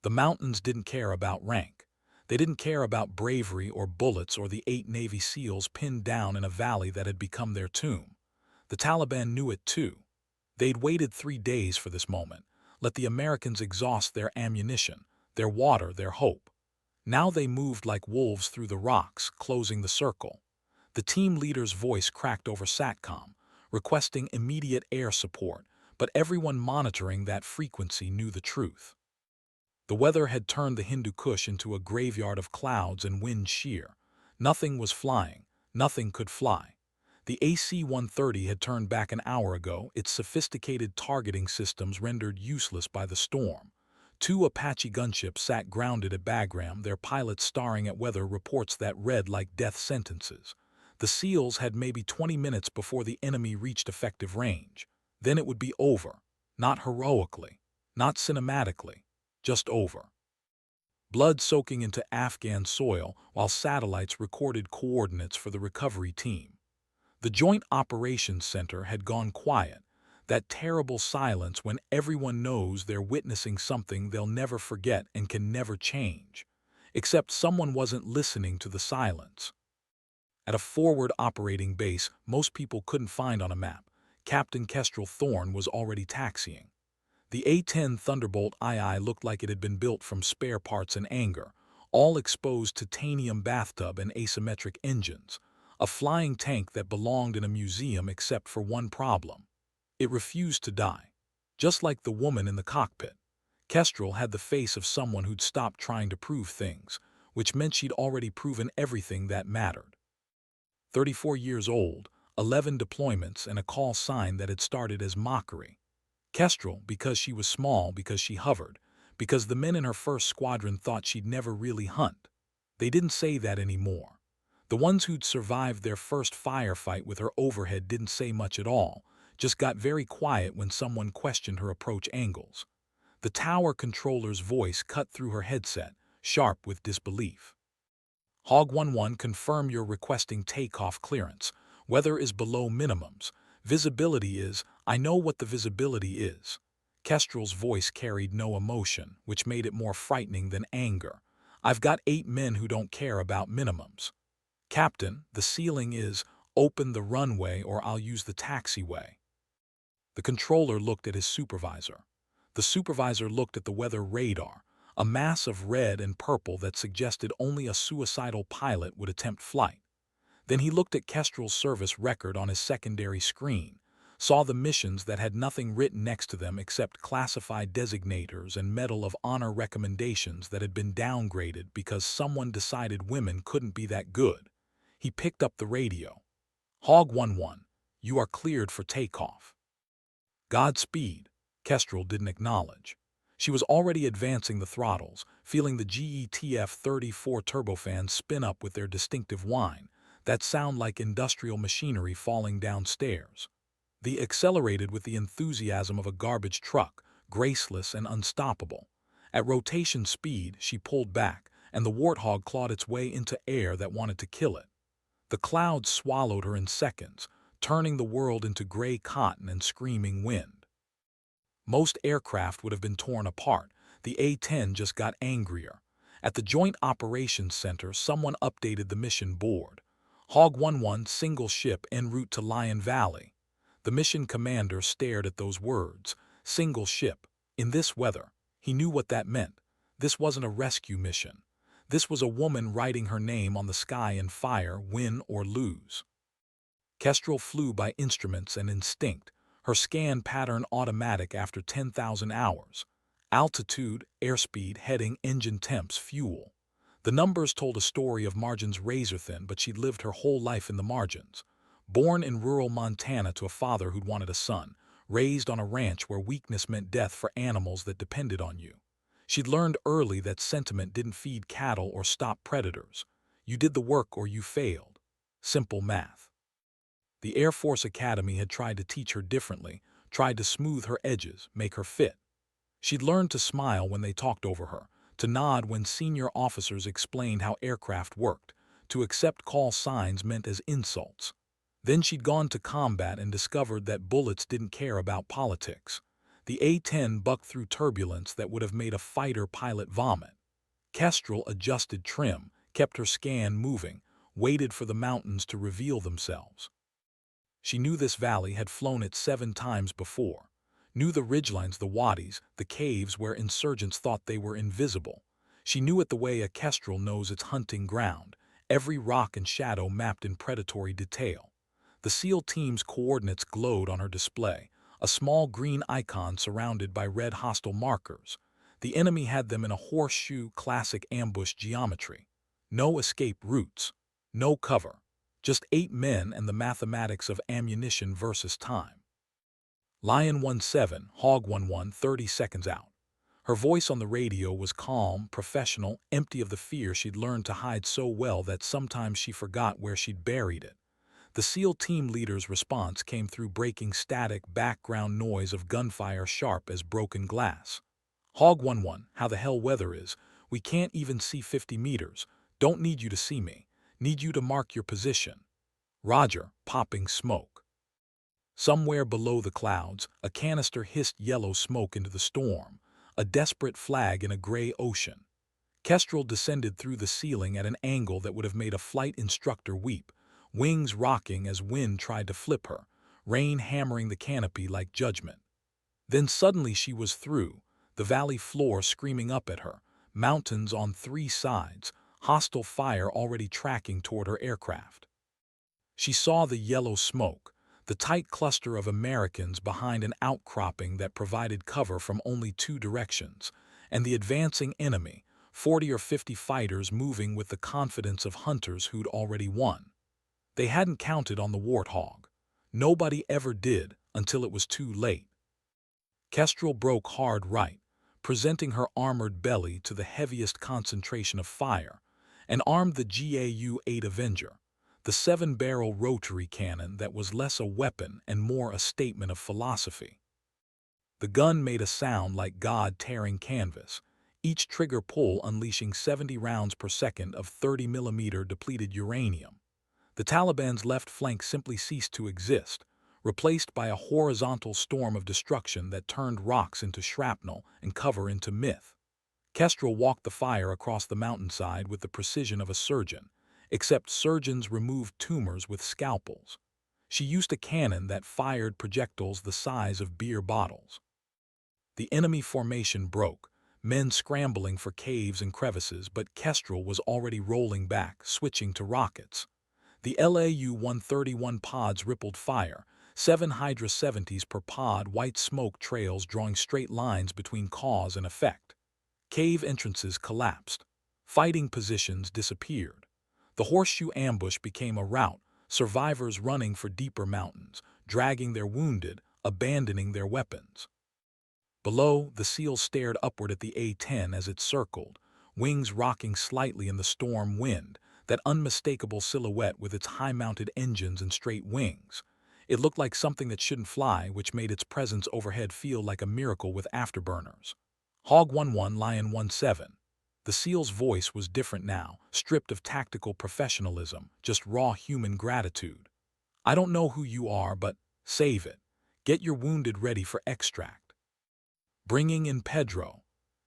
The mountains didn't care about rank. They didn't care about bravery or bullets or the 8 Navy SEALs pinned down in a valley that had become their tomb. The Taliban knew it too. They'd waited 3 days for this moment, let the Americans exhaust their ammunition, their water, their hope. Now they moved like wolves through the rocks, closing the circle. The team leader's voice cracked over SATCOM, requesting immediate air support, but everyone monitoring that frequency knew the truth. The weather had turned the Hindu Kush into a graveyard of clouds and wind shear. Nothing was flying. Nothing could fly. The AC-130 had turned back an hour ago, its sophisticated targeting systems rendered useless by the storm. 2 Apache gunships sat grounded at Bagram, their pilots staring at weather reports that read like death sentences. The SEALs had maybe 20 minutes before the enemy reached effective range. Then it would be over. Not heroically, not cinematically, just over. Blood soaking into Afghan soil while satellites recorded coordinates for the recovery team. The Joint Operations Center had gone quiet, that terrible silence when everyone knows they're witnessing something they'll never forget and can never change. Except someone wasn't listening to the silence. At a forward operating base most people couldn't find on a map, Captain Kestrel Thorne was already taxiing. The A-10 Thunderbolt II looked like it had been built from spare parts and anger, all exposed titanium bathtub and asymmetric engines, a flying tank that belonged in a museum except for one problem. It refused to die. Just like the woman in the cockpit, Kestrel had the face of someone who'd stopped trying to prove things, which meant she'd already proven everything that mattered. 34 years old, 11 deployments, and a call sign that had started as mockery. Kestrel, because she was small, because she hovered, because the men in her first squadron thought she'd never really hunt. They didn't say that anymore. The ones who'd survived their first firefight with her overhead didn't say much at all, just got very quiet when someone questioned her approach angles. The tower controller's voice cut through her headset, sharp with disbelief. Hog 11, confirm you're requesting takeoff clearance. Weather is below minimums. Visibility is, I know what the visibility is. Kestrel's voice carried no emotion, which made it more frightening than anger. I've got 8 men who don't care about minimums. Captain, the ceiling is, open the runway or I'll use the taxiway. The controller looked at his supervisor. The supervisor looked at the weather radar, a mass of red and purple that suggested only a suicidal pilot would attempt flight. Then he looked at Kestrel's service record on his secondary screen, saw the missions that had nothing written next to them except classified designators and Medal of Honor recommendations that had been downgraded because someone decided women couldn't be that good. He picked up the radio. Hog 11, you are cleared for takeoff. Godspeed, Kestrel didn't acknowledge. She was already advancing the throttles, feeling the GETF-34 turbofans spin up with their distinctive whine, that sound like industrial machinery falling downstairs. They accelerated with the enthusiasm of a garbage truck, graceless and unstoppable. At rotation speed, she pulled back, and the Warthog clawed its way into air that wanted to kill it. The clouds swallowed her in seconds, turning the world into gray cotton and screaming wind. Most aircraft would have been torn apart. The A-10 just got angrier. At the Joint Operations Center, someone updated the mission board. Hog 11, single ship en route to Lion Valley. The mission commander stared at those words. Single ship. In this weather. He knew what that meant. This wasn't a rescue mission. This was a woman writing her name on the sky in fire, win or lose. Kestrel flew by instruments and instinct, her scan pattern automatic after 10,000 hours. Altitude, airspeed, heading, engine temps, fuel. The numbers told a story of margins razor-thin, but she'd lived her whole life in the margins. Born in rural Montana to a father who'd wanted a son, raised on a ranch where weakness meant death for animals that depended on you. She'd learned early that sentiment didn't feed cattle or stop predators. You did the work or you failed. Simple math. The Air Force Academy had tried to teach her differently, tried to smooth her edges, make her fit. She'd learned to smile when they talked over her, to nod when senior officers explained how aircraft worked, to accept call signs meant as insults. Then she'd gone to combat and discovered that bullets didn't care about politics. The A-10 bucked through turbulence that would have made a fighter pilot vomit. Kestrel adjusted trim, kept her scan moving, waited for the mountains to reveal themselves. She knew this valley had flown it 7 times before, knew the ridgelines, the wadis, the caves where insurgents thought they were invisible. She knew it the way a kestrel knows its hunting ground, every rock and shadow mapped in predatory detail. The SEAL team's coordinates glowed on her display, a small green icon surrounded by red hostile markers. The enemy had them in a horseshoe classic ambush geometry. No escape routes, no cover, just 8 men and the mathematics of ammunition versus time. Lion 1-7, Hog 1-1, 30 seconds out. Her voice on the radio was calm, professional, empty of the fear she'd learned to hide so well that sometimes she forgot where she'd buried it. The SEAL team leader's response came through breaking static background noise of gunfire sharp as broken glass. Hog 1-1, how the hell weather is. We can't even see 50 meters. Don't need you to see me. Need you to mark your position. Roger, popping smoke. Somewhere below the clouds, a canister hissed yellow smoke into the storm, a desperate flag in a gray ocean. Kestrel descended through the ceiling at an angle that would have made a flight instructor weep, wings rocking as wind tried to flip her, rain hammering the canopy like judgment. Then suddenly she was through, the valley floor screaming up at her, mountains on 3 sides, hostile fire already tracking toward her aircraft. She saw the yellow smoke, the tight cluster of Americans behind an outcropping that provided cover from only 2 directions, and the advancing enemy, 40 or 50 fighters moving with the confidence of hunters who'd already won. They hadn't counted on the warthog. Nobody ever did until it was too late. Kestrel broke hard right, presenting her armored belly to the heaviest concentration of fire, and armed the GAU-8 Avenger, the 7-barrel rotary cannon that was less a weapon and more a statement of philosophy. The gun made a sound like God tearing canvas, each trigger pull unleashing 70 rounds per second of 30mm depleted uranium. The Taliban's left flank simply ceased to exist, replaced by a horizontal storm of destruction that turned rocks into shrapnel and cover into myth. Kestrel walked the fire across the mountainside with the precision of a surgeon, except surgeons removed tumors with scalpels. She used a cannon that fired projectiles the size of beer bottles. The enemy formation broke, men scrambling for caves and crevices, but Kestrel was already rolling back, switching to rockets. The LAU-131 pods rippled fire, 7 Hydra 70s per pod, white smoke trails drawing straight lines between cause and effect. Cave entrances collapsed. Fighting positions disappeared. The horseshoe ambush became a rout, survivors running for deeper mountains, dragging their wounded, abandoning their weapons. Below, the SEALs stared upward at the A-10 as it circled, wings rocking slightly in the storm wind, that unmistakable silhouette with its high-mounted engines and straight wings. It looked like something that shouldn't fly, which made its presence overhead feel like a miracle with afterburners. Hog 1-1, Lion 1-7. The SEAL's voice was different now, stripped of tactical professionalism, just raw human gratitude. I don't know who you are, but save it. Get your wounded ready for extract. Bringing in Pedro.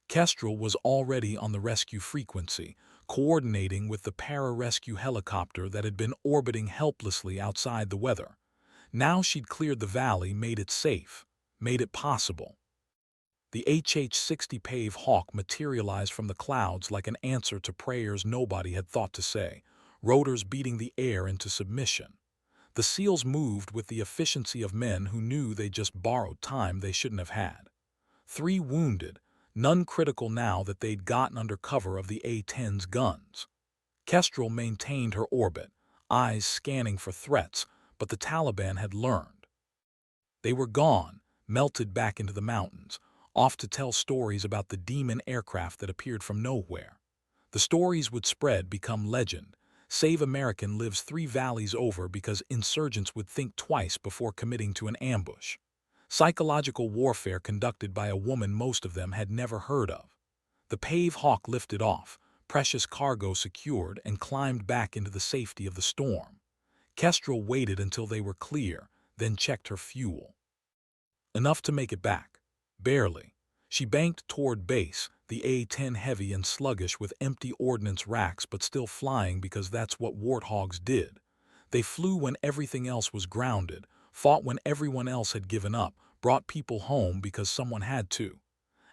Kestrel was already on the rescue frequency, coordinating with the para-rescue helicopter that had been orbiting helplessly outside the weather. Now she'd cleared the valley, made it safe, made it possible. The HH-60 Pave Hawk materialized from the clouds like an answer to prayers nobody had thought to say, rotors beating the air into submission. The SEALs moved with the efficiency of men who knew they just borrowed time they shouldn't have had. 3 wounded, none critical now that they'd gotten under cover of the A-10's guns. Kestrel maintained her orbit, eyes scanning for threats, but the Taliban had learned. They were gone, melted back into the mountains, off to tell stories about the demon aircraft that appeared from nowhere. The stories would spread, become legend. Save American lives 3 valleys over because insurgents would think twice before committing to an ambush. Psychological warfare conducted by a woman most of them had never heard of. The Pave Hawk lifted off, precious cargo secured, and climbed back into the safety of the storm. Kestrel waited until they were clear, then checked her fuel. Enough to make it back. Barely. She banked toward base, the A-10 heavy and sluggish with empty ordnance racks but still flying because that's what warthogs did. They flew when everything else was grounded, fought when everyone else had given up, brought people home because someone had to.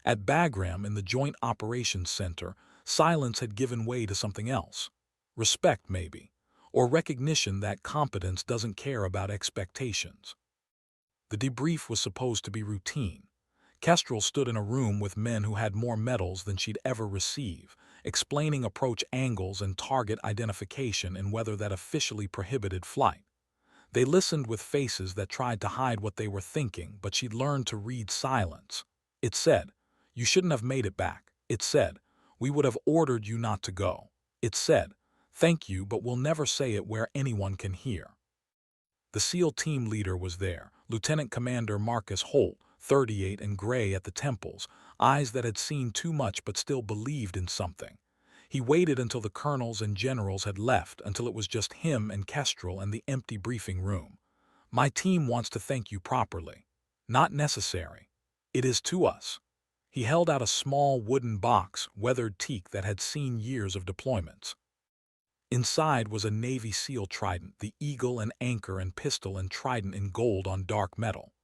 At Bagram, in the Joint Operations Center, silence had given way to something else. Respect, maybe. Or recognition that competence doesn't care about expectations. The debrief was supposed to be routine. Kestrel stood in a room with men who had more medals than she'd ever receive, explaining approach angles and target identification and whether that officially prohibited flight. They listened with faces that tried to hide what they were thinking, but she'd learned to read silence. It said, "You shouldn't have made it back." It said, "We would have ordered you not to go." It said, "Thank you, but we'll never say it where anyone can hear." The SEAL team leader was there, Lieutenant Commander Marcus Holt, 38 and gray at the temples, eyes that had seen too much but still believed in something. He waited until the colonels and generals had left, until it was just him and Kestrel and the empty briefing room. "My team wants to thank you properly." "Not necessary. It is to us." He held out a small wooden box, weathered teak that had seen years of deployments. Inside was a Navy SEAL trident, the eagle and anchor and pistol and trident in gold on dark metal.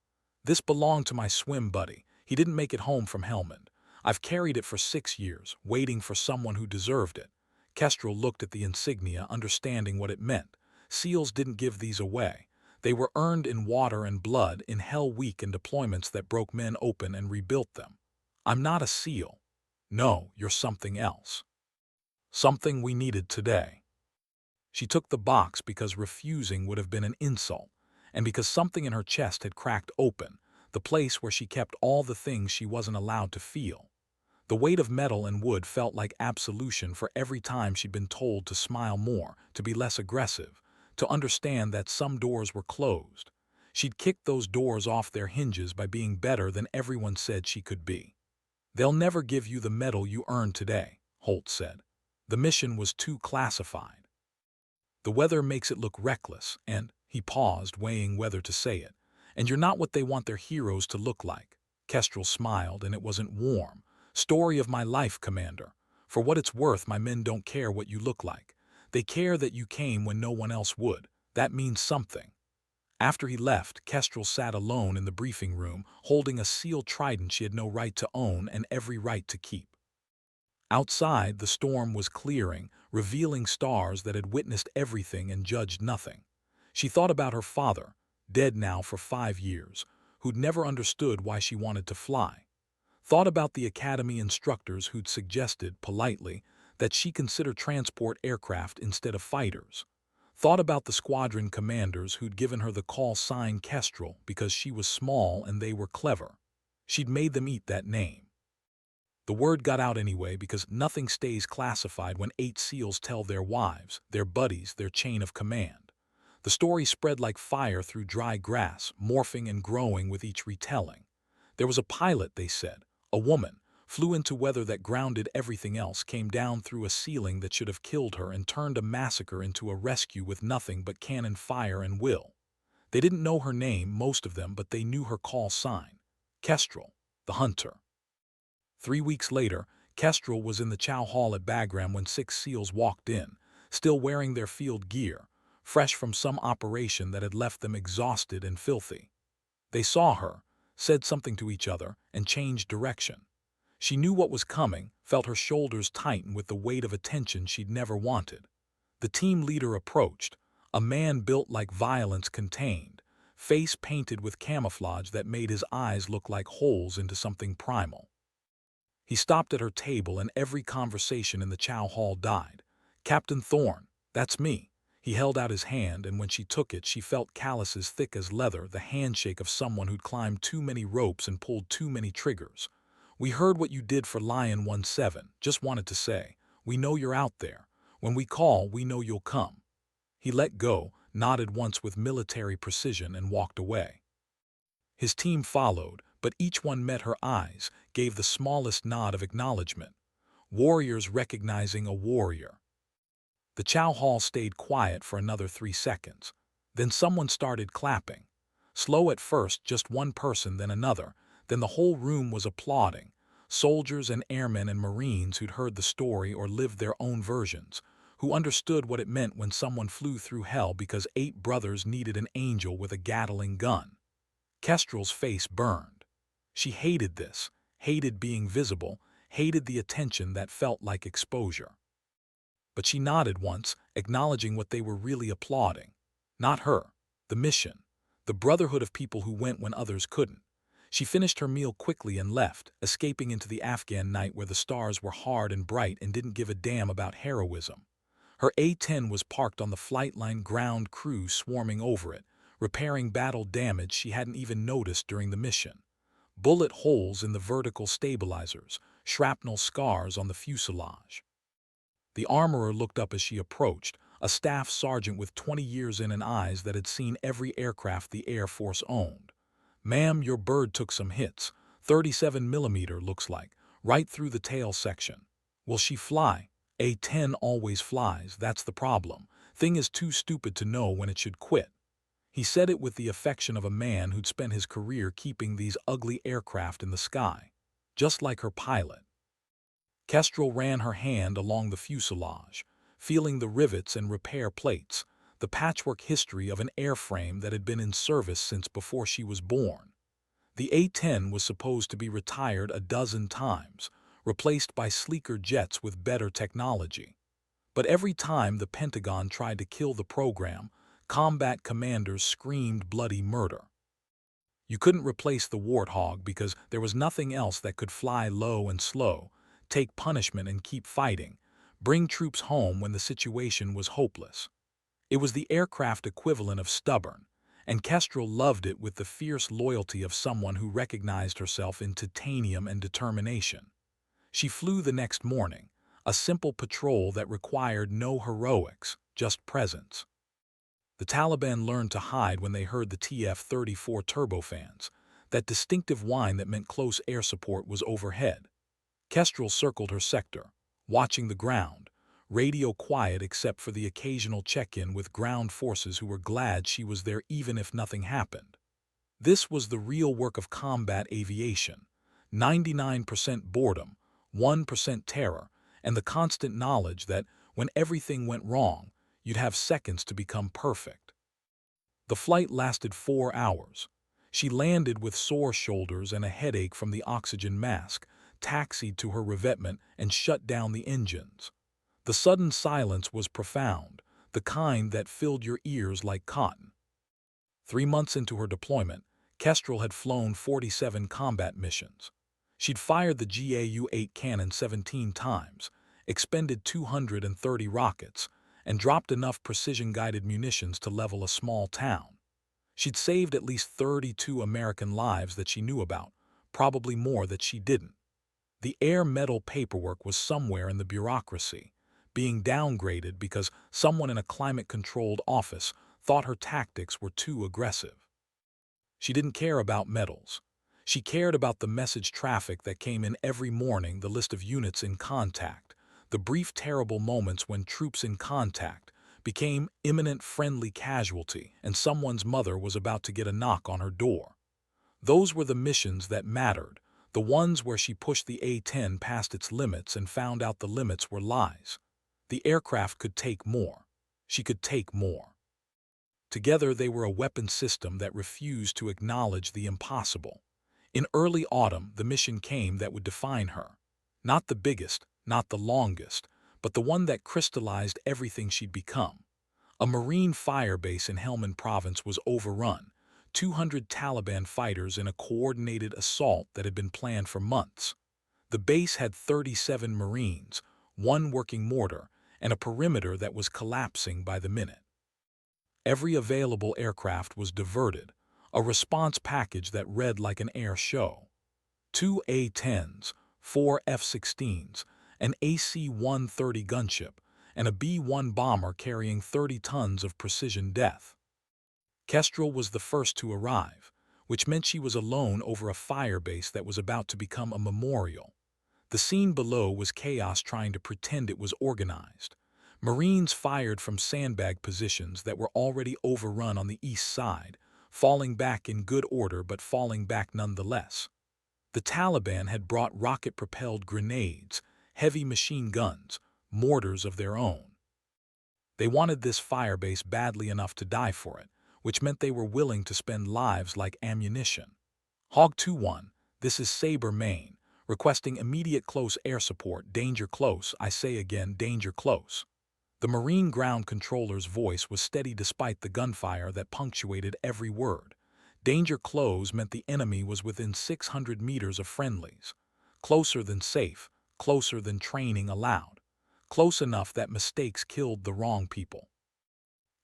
"This belonged to my swim buddy. He didn't make it home from Helmand. I've carried it for 6 years, waiting for someone who deserved it." Kestrel looked at the insignia, understanding what it meant. SEALs didn't give these away. They were earned in water and blood, in Hell Week and deployments that broke men open and rebuilt them. "I'm not a SEAL." "No, you're something else. Something we needed today." She took the box because refusing would have been an insult, and because something in her chest had cracked open, the place where she kept all the things she wasn't allowed to feel. The weight of metal and wood felt like absolution for every time she'd been told to smile more, to be less aggressive, to understand that some doors were closed. She'd kicked those doors off their hinges by being better than everyone said she could be. "They'll never give you the medal you earned today," Holt said. "The mission was too classified. The weather makes it look reckless, and," he paused, weighing whether to say it, "and you're not what they want their heroes to look like." Kestrel smiled, and it wasn't warm. "Story of my life, Commander. For what it's worth, my men don't care what you look like. They care that you came when no one else would. That means something." After he left, Kestrel sat alone in the briefing room, holding a SEAL trident she had no right to own and every right to keep. Outside, the storm was clearing, revealing stars that had witnessed everything and judged nothing. She thought about her father, dead now for 5 years, who'd never understood why she wanted to fly. Thought about the academy instructors who'd suggested, politely, that she consider transport aircraft instead of fighters. Thought about the squadron commanders who'd given her the call sign Kestrel because she was small and they were clever. She'd made them eat that name. The word got out anyway because nothing stays classified when 8 SEALs tell their wives, their buddies, their chain of command. The story spread like fire through dry grass, morphing and growing with each retelling. There was a pilot, they said, a woman, flew into weather that grounded everything else, came down through a ceiling that should have killed her and turned a massacre into a rescue with nothing but cannon fire and will. They didn't know her name, most of them, but they knew her call sign. Kestrel, the hunter. 3 weeks later, Kestrel was in the chow hall at Bagram when 6 SEALs walked in, still wearing their field gear, fresh from some operation that had left them exhausted and filthy. They saw her, said something to each other, and changed direction. She knew what was coming, felt her shoulders tighten with the weight of attention she'd never wanted. The team leader approached, a man built like violence contained, face painted with camouflage that made his eyes look like holes into something primal. He stopped at her table and every conversation in the chow hall died. "Captain Thorne, that's me." He held out his hand, and when she took it, she felt calluses thick as leather, the handshake of someone who'd climbed too many ropes and pulled too many triggers. "We heard what you did for Lion 17. Just wanted to say, we know you're out there. When we call, we know you'll come." He let go, nodded once with military precision, and walked away. His team followed, but each one met her eyes, gave the smallest nod of acknowledgement. Warriors recognizing a warrior. The chow hall stayed quiet for another 3 seconds. Then someone started clapping. Slow at first, just one person, then another, Then the whole room was applauding. Soldiers and airmen and Marines who'd heard the story or lived their own versions, who understood what it meant when someone flew through hell because 8 brothers needed an angel with a Gatling gun. Kestrel's face burned. She hated this, hated being visible, hated the attention that felt like exposure. But she nodded once, acknowledging what they were really applauding. Not her, the mission, the brotherhood of people who went when others couldn't. She finished her meal quickly and left, escaping into the Afghan night where the stars were hard and bright and didn't give a damn about heroism. Her A-10 was parked on the flight line, ground crew swarming over it, repairing battle damage she hadn't even noticed during the mission. Bullet holes in the vertical stabilizers, shrapnel scars on the fuselage. The armorer looked up as she approached, a staff sergeant with 20 years in and eyes that had seen every aircraft the Air Force owned. "Ma'am, your bird took some hits, 37mm looks like, right through the tail section. Will she fly?" A-10 always flies, that's the problem. Thing is too stupid to know when it should quit. He said it with the affection of a man who'd spent his career keeping these ugly aircraft in the sky. Just like her pilot. Kestrel ran her hand along the fuselage, feeling the rivets and repair plates, the patchwork history of an airframe that had been in service since before she was born. The A-10 was supposed to be retired a dozen times, replaced by sleeker jets with better technology. But every time the Pentagon tried to kill the program, combat commanders screamed bloody murder. You couldn't replace the Warthog because there was nothing else that could fly low and slow, take punishment and keep fighting, bring troops home when the situation was hopeless. It was the aircraft equivalent of stubborn, and Kestrel loved it with the fierce loyalty of someone who recognized herself in titanium and determination. She flew the next morning, a simple patrol that required no heroics, just presence. The Taliban learned to hide when they heard the TF-34 turbofans, that distinctive whine that meant close air support was overhead. Kestrel circled her sector, watching the ground, radio quiet except for the occasional check-in with ground forces who were glad she was there even if nothing happened. This was the real work of combat aviation, 99% boredom, 1% terror, and the constant knowledge that when everything went wrong, you'd have seconds to become perfect. The flight lasted 4 hours. She landed with sore shoulders and a headache from the oxygen mask, taxied to her revetment, and shut down the engines. The sudden silence was profound, the kind that filled your ears like cotton. 3 months into her deployment, Kestrel had flown 47 combat missions. She'd fired the GAU-8 cannon 17 times, expended 230 rockets, and dropped enough precision-guided munitions to level a small town. She'd saved at least 32 American lives that she knew about, probably more that she didn't. The air medal paperwork was somewhere in the bureaucracy, being downgraded because someone in a climate-controlled office thought her tactics were too aggressive. She didn't care about medals. She cared about the message traffic that came in every morning, the list of units in contact, the brief terrible moments when troops in contact became imminent friendly casualty and someone's mother was about to get a knock on her door. Those were the missions that mattered, the ones where she pushed the A-10 past its limits and found out the limits were lies. The aircraft could take more. She could take more. Together they were a weapon system that refused to acknowledge the impossible. In early autumn, the mission came that would define her. Not the biggest, not the longest, but the one that crystallized everything she'd become. A Marine firebase in Helmand Province was overrun, 200 Taliban fighters in a coordinated assault that had been planned for months. The base had 37 Marines, 1 working mortar, and a perimeter that was collapsing by the minute. Every available aircraft was diverted, a response package that read like an air show. 2 A-10s, 4 F-16s, an AC-130 gunship, and a B-1 bomber carrying 30 tons of precision death. Kestrel was the first to arrive, which meant she was alone over a firebase that was about to become a memorial. The scene below was chaos trying to pretend it was organized. Marines fired from sandbag positions that were already overrun on the east side, falling back in good order but falling back nonetheless. The Taliban had brought rocket-propelled grenades, heavy machine guns, mortars of their own. They wanted this firebase badly enough to die for it, which meant they were willing to spend lives like ammunition. Hog 2-1, this is Sabre, Maine, requesting immediate close air support. Danger close, I say again, danger close. The Marine ground controller's voice was steady despite the gunfire that punctuated every word. Danger close meant the enemy was within 600 meters of friendlies. Closer than safe, closer than training allowed. Close enough that mistakes killed the wrong people.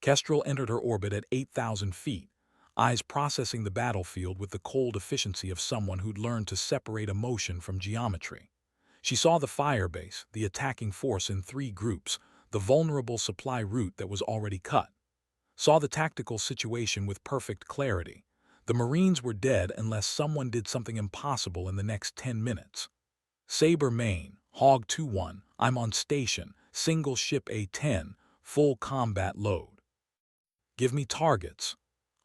Kestrel entered her orbit at 8,000 feet, eyes processing the battlefield with the cold efficiency of someone who'd learned to separate emotion from geometry. She saw the firebase, the attacking force in 3 groups, the vulnerable supply route that was already cut. Saw the tactical situation with perfect clarity. The Marines were dead unless someone did something impossible in the next 10 minutes. Sabre, Maine, Hog 2-1, I'm on station, single ship A-10, full combat load. Give me targets.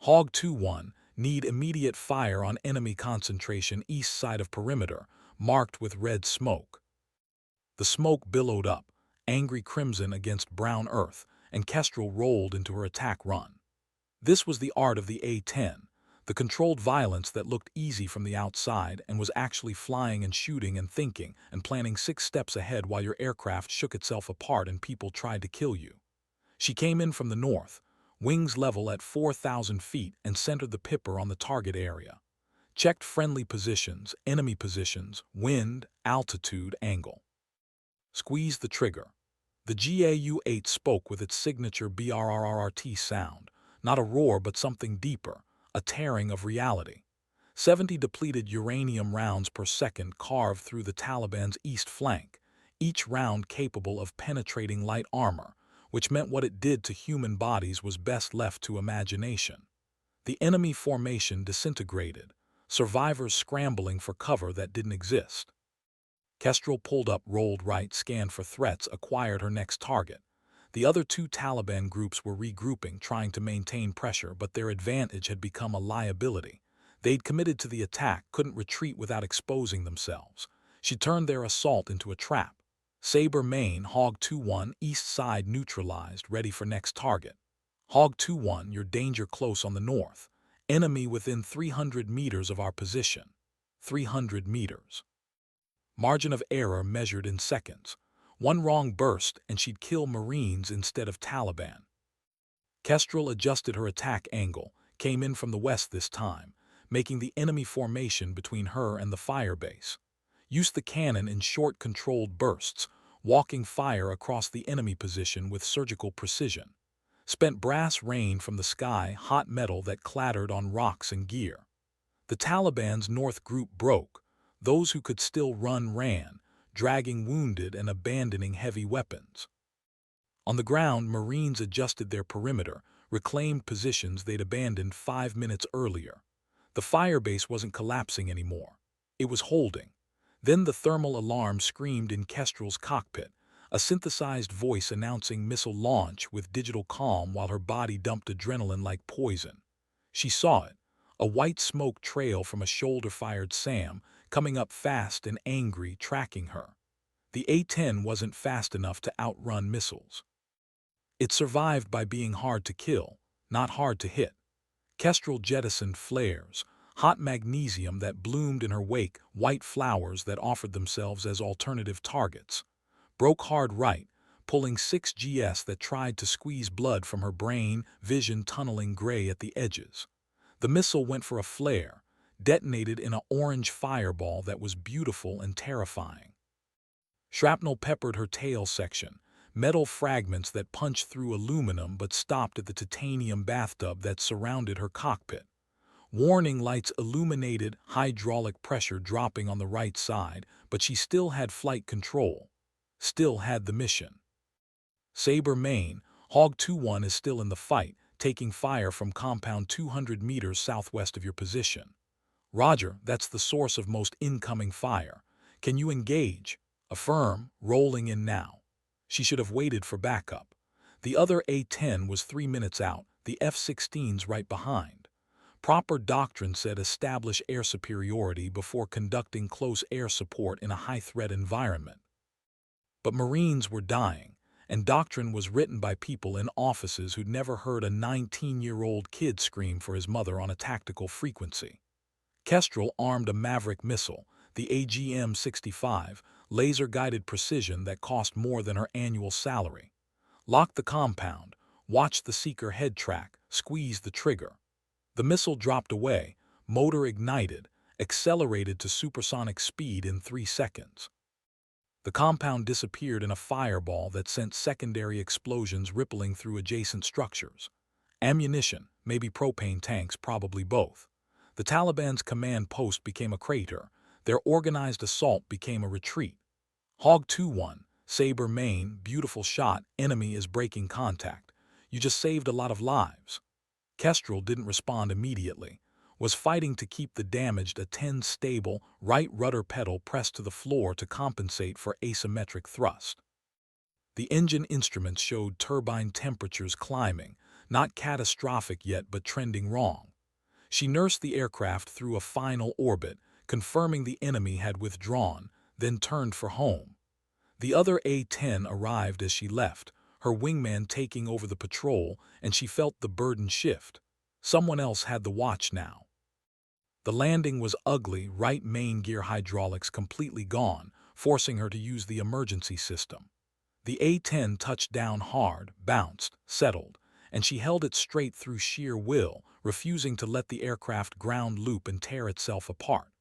Hog 2-1, need immediate fire on enemy concentration east side of perimeter, marked with red smoke. The smoke billowed up, angry crimson against brown earth, and Kestrel rolled into her attack run. This was the art of the A-10, the controlled violence that looked easy from the outside and was actually flying and shooting and thinking and planning 6 steps ahead while your aircraft shook itself apart and people tried to kill you. She came in from the north, wings level at 4,000 feet, and centered the Pipper on the target area. Checked friendly positions, enemy positions, wind, altitude, angle. Squeezed the trigger. The GAU-8 spoke with its signature BRRRT sound, not a roar but something deeper, a tearing of reality. 70 depleted uranium rounds per second carved through the Taliban's east flank, each round capable of penetrating light armor, which meant what it did to human bodies was best left to imagination. The enemy formation disintegrated, survivors scrambling for cover that didn't exist. Kestrel pulled up, rolled right, scanned for threats, acquired her next target. The other 2 Taliban groups were regrouping, trying to maintain pressure, but their advantage had become a liability. They'd committed to the attack, couldn't retreat without exposing themselves. She turned their assault into a trap. Sabre, Maine, Hog 2-1, east side neutralized, ready for next target. Hog 2-1, your danger close on the north. Enemy within 300 meters of our position. 300 meters. Margin of error measured in seconds. 1 wrong burst and she'd kill Marines instead of Taliban. Kestrel adjusted her attack angle, came in from the west this time, making the enemy formation between her and the firebase. Used the cannon in short controlled bursts, walking fire across the enemy position with surgical precision. Spent brass rain from the sky, hot metal that clattered on rocks and gear. The Taliban's north group broke. Those who could still run ran, dragging wounded and abandoning heavy weapons. On the ground, Marines adjusted their perimeter, reclaimed positions they'd abandoned 5 minutes earlier. The firebase wasn't collapsing anymore. It was holding. Then the thermal alarm screamed in Kestrel's cockpit, a synthesized voice announcing missile launch with digital calm while her body dumped adrenaline like poison. She saw it, a white smoke trail from a shoulder-fired SAM, coming up fast and angry, tracking her. The A-10 wasn't fast enough to outrun missiles. It survived by being hard to kill, not hard to hit. Kestrel jettisoned flares, hot magnesium that bloomed in her wake, white flowers that offered themselves as alternative targets. Broke hard right, pulling 6 GS that tried to squeeze blood from her brain, vision tunneling gray at the edges. The missile went for a flare, detonated in an orange fireball that was beautiful and terrifying. Shrapnel peppered her tail section, metal fragments that punched through aluminum but stopped at the titanium bathtub that surrounded her cockpit. Warning lights illuminated, hydraulic pressure dropping on the right side, but she still had flight control, still had the mission. Sabre, Maine, Hog 2-1 is still in the fight, taking fire from compound 200 meters southwest of your position. Roger, that's the source of most incoming fire. Can you engage? Affirm, rolling in now. She should have waited for backup. The other A-10 was 3 minutes out, the F-16's right behind. Proper doctrine said establish air superiority before conducting close air support in a high-threat environment. But Marines were dying, and doctrine was written by people in offices who'd never heard a 19-year-old kid scream for his mother on a tactical frequency. Kestrel armed a Maverick missile, the AGM-65, laser-guided precision that cost more than her annual salary. Locked the compound, watched the seeker head track, squeezed the trigger. The missile dropped away, motor ignited, accelerated to supersonic speed in 3 seconds. The compound disappeared in a fireball that sent secondary explosions rippling through adjacent structures. Ammunition, maybe propane tanks, probably both. The Taliban's command post became a crater. Their organized assault became a retreat. Hog 2-1, Sabre, Maine, beautiful shot, enemy is breaking contact. You just saved a lot of lives. Kestrel didn't respond immediately, was fighting to keep the damaged A-10 stable, right rudder pedal pressed to the floor to compensate for asymmetric thrust. The engine instruments showed turbine temperatures climbing, not catastrophic yet but trending wrong. She nursed the aircraft through a final orbit, confirming the enemy had withdrawn, then turned for home. The other A-10 arrived as she left, her wingman taking over the patrol, and she felt the burden shift. Someone else had the watch now. The landing was ugly, right main gear hydraulics completely gone, forcing her to use the emergency system. The A-10 touched down hard, bounced, settled, and she held it straight through sheer will, refusing to let the aircraft ground loop and tear itself apart.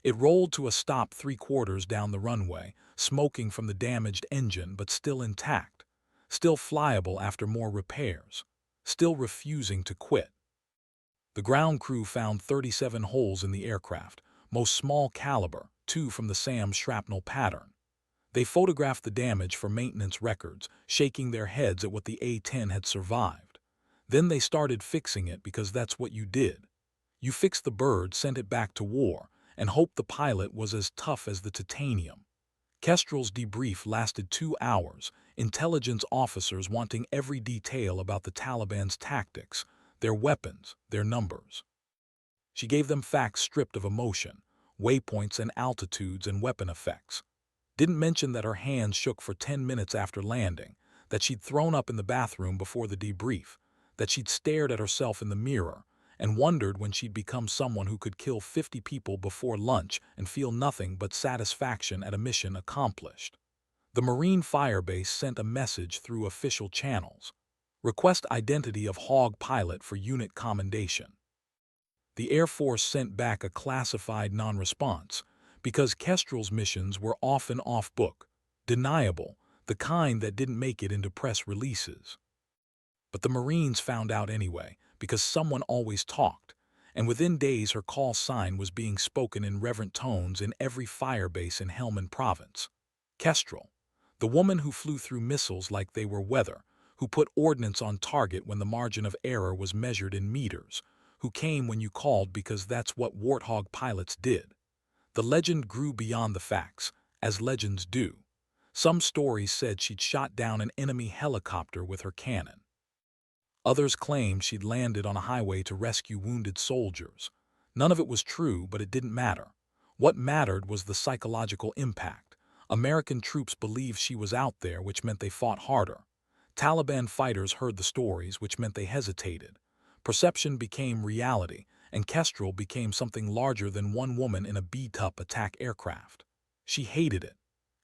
It rolled to a stop 3/4 down the runway, smoking from the damaged engine but still intact, still flyable after more repairs, still refusing to quit. The ground crew found 37 holes in the aircraft, most small caliber, 2 from the SAM shrapnel pattern. They photographed the damage for maintenance records, shaking their heads at what the A-10 had survived. Then they started fixing it because that's what you did. You fixed the bird, sent it back to war, and hoped the pilot was as tough as the titanium. Kestrel's debrief lasted 2 hours, intelligence officers wanting every detail about the Taliban's tactics, their weapons, their numbers. She gave them facts stripped of emotion, waypoints and altitudes and weapon effects. Didn't mention that her hands shook for 10 minutes after landing, that she'd thrown up in the bathroom before the debrief, that she'd stared at herself in the mirror and wondered when she'd become someone who could kill 50 people before lunch and feel nothing but satisfaction at a mission accomplished. The Marine Firebase sent a message through official channels. Request identity of Hog pilot for unit commendation. The Air Force sent back a classified non-response because Kestrel's missions were often off-book, deniable, the kind that didn't make it into press releases. But the Marines found out anyway because someone always talked, and within days her call sign was being spoken in reverent tones in every firebase in Helmand Province. Kestrel, the woman who flew through missiles like they were weather, who put ordnance on target when the margin of error was measured in meters, who came when you called because that's what Warthog pilots did. The legend grew beyond the facts, as legends do. Some stories said she'd shot down an enemy helicopter with her cannon. Others claimed she'd landed on a highway to rescue wounded soldiers. None of it was true, but it didn't matter. What mattered was the psychological impact. American troops believed she was out there, which meant they fought harder. Taliban fighters heard the stories, which meant they hesitated. Perception became reality, and Kestrel became something larger than one woman in a beat-up attack aircraft. She hated it.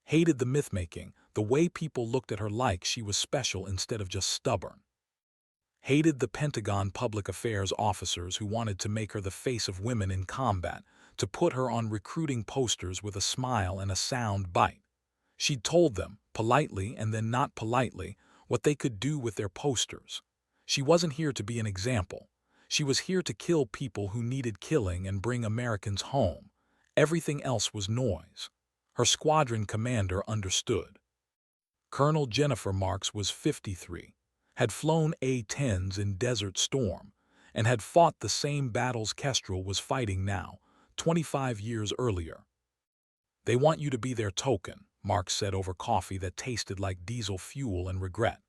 Hated the myth-making, the way people looked at her like she was special instead of just stubborn. Hated the Pentagon public affairs officers who wanted to make her the face of women in combat, to put her on recruiting posters with a smile and a sound bite. She'd told them, politely and then not politely, what they could do with their posters. She wasn't here to be an example. She was here to kill people who needed killing and bring Americans home. Everything else was noise. Her squadron commander understood. Colonel Jennifer Marks was 53, had flown A-10s in Desert Storm, and had fought the same battles Kestrel was fighting now, 25 years earlier. "They want you to be their token," Marks said over coffee that tasted like diesel fuel and regret.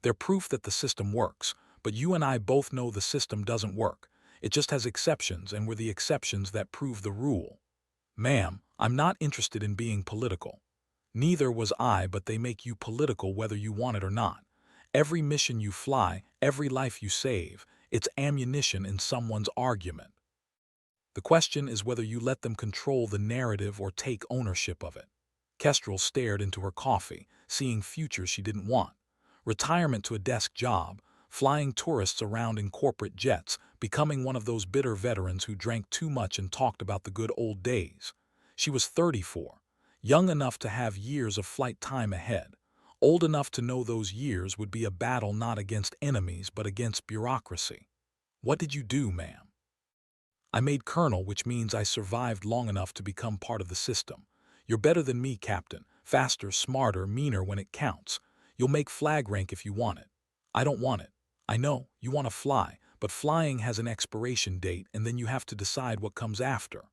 "They're proof that the system works, but you and I both know the system doesn't work. It just has exceptions, and we're the exceptions that prove the rule. Ma'am, I'm not interested in being political. Neither was I, but they make you political whether you want it or not. Every mission you fly, every life you save, it's ammunition in someone's argument. The question is whether you let them control the narrative or take ownership of it. Kestrel stared into her coffee, seeing futures she didn't want. Retirement to a desk job, flying tourists around in corporate jets, becoming one of those bitter veterans who drank too much and talked about the good old days. She was 34, young enough to have years of flight time ahead, old enough to know those years would be a battle not against enemies but against bureaucracy. What did you do, ma'am? I made colonel, which means I survived long enough to become part of the system. You're better than me, Captain. Faster, smarter, meaner when it counts. You'll make flag rank if you want it. I don't want it. I know, you want to fly, but flying has an expiration date and then you have to decide what comes after.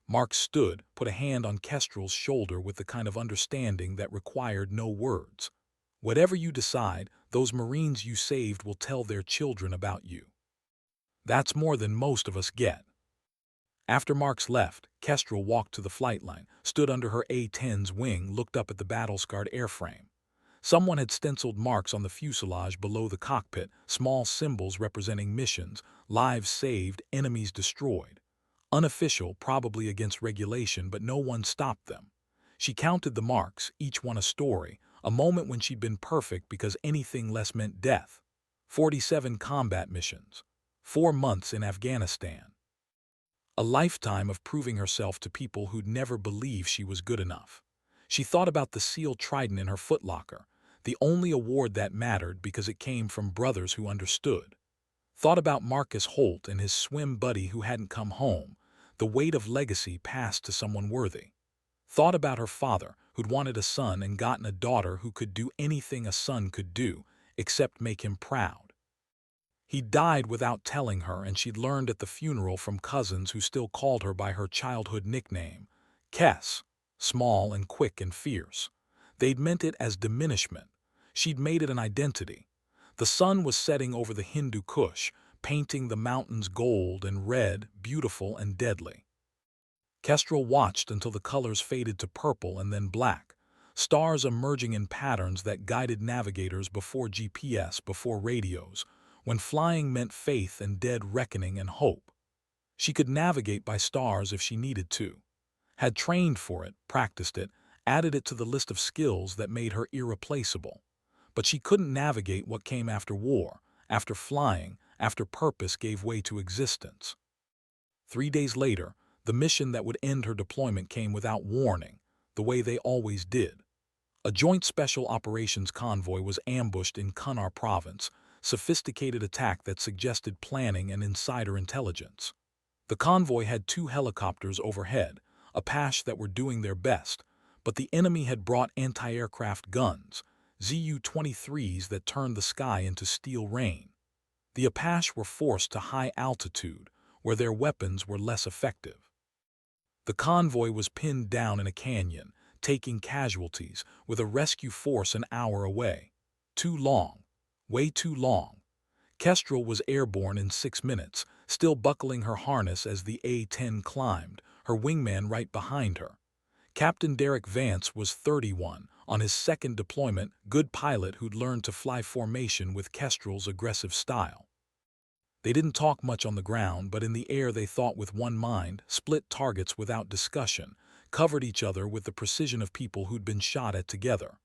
Mark stood, put a hand on Kestrel's shoulder with the kind of understanding that required no words. Whatever you decide, those Marines you saved will tell their children about you. That's more than most of us get. After Marks left, Kestrel walked to the flight line, stood under her A-10's wing, looked up at the battle-scarred airframe. Someone had stenciled marks on the fuselage below the cockpit, small symbols representing missions, lives saved, enemies destroyed. Unofficial, probably against regulation, but no one stopped them. She counted the marks, each one a story, a moment when she'd been perfect because anything less meant death. 47 combat missions. 4 months in Afghanistan. A lifetime of proving herself to people who'd never believe she was good enough. She thought about the Seal Trident in her footlocker, the only award that mattered because it came from brothers who understood. Thought about Marcus Holt and his swim buddy who hadn't come home, the weight of legacy passed to someone worthy. Thought about her father, who'd wanted a son and gotten a daughter who could do anything a son could do, except make him proud. He died without telling her, and she'd learned at the funeral from cousins who still called her by her childhood nickname, Kess, small and quick and fierce. They'd meant it as diminishment. She'd made it an identity. The sun was setting over the Hindu Kush, painting the mountains gold and red, beautiful and deadly. Kestrel watched until the colors faded to purple and then black, stars emerging in patterns that guided navigators before GPS, before radios, when flying meant faith and dead reckoning and hope. She could navigate by stars if she needed to. Had trained for it, practiced it, added it to the list of skills that made her irreplaceable. But she couldn't navigate what came after war, after flying, after purpose gave way to existence. 3 days later, the mission that would end her deployment came without warning, the way they always did. A joint special operations convoy was ambushed in Kunar province, sophisticated attack that suggested planning and insider intelligence. The convoy had 2 helicopters overhead, Apache that were doing their best, but the enemy had brought anti-aircraft guns, Zu-23s that turned the sky into steel rain. The Apache were forced to high altitude, where their weapons were less effective. The convoy was pinned down in a canyon, taking casualties, with a rescue force an hour away. Too long. Way too long. Kestrel was airborne in 6 minutes, still buckling her harness as the A-10 climbed, her wingman right behind her. Captain Derek Vance was 31, on his second deployment, good pilot who'd learned to fly formation with Kestrel's aggressive style. They didn't talk much on the ground, but in the air they thought with one mind, split targets without discussion, covered each other with the precision of people who'd been shot at together.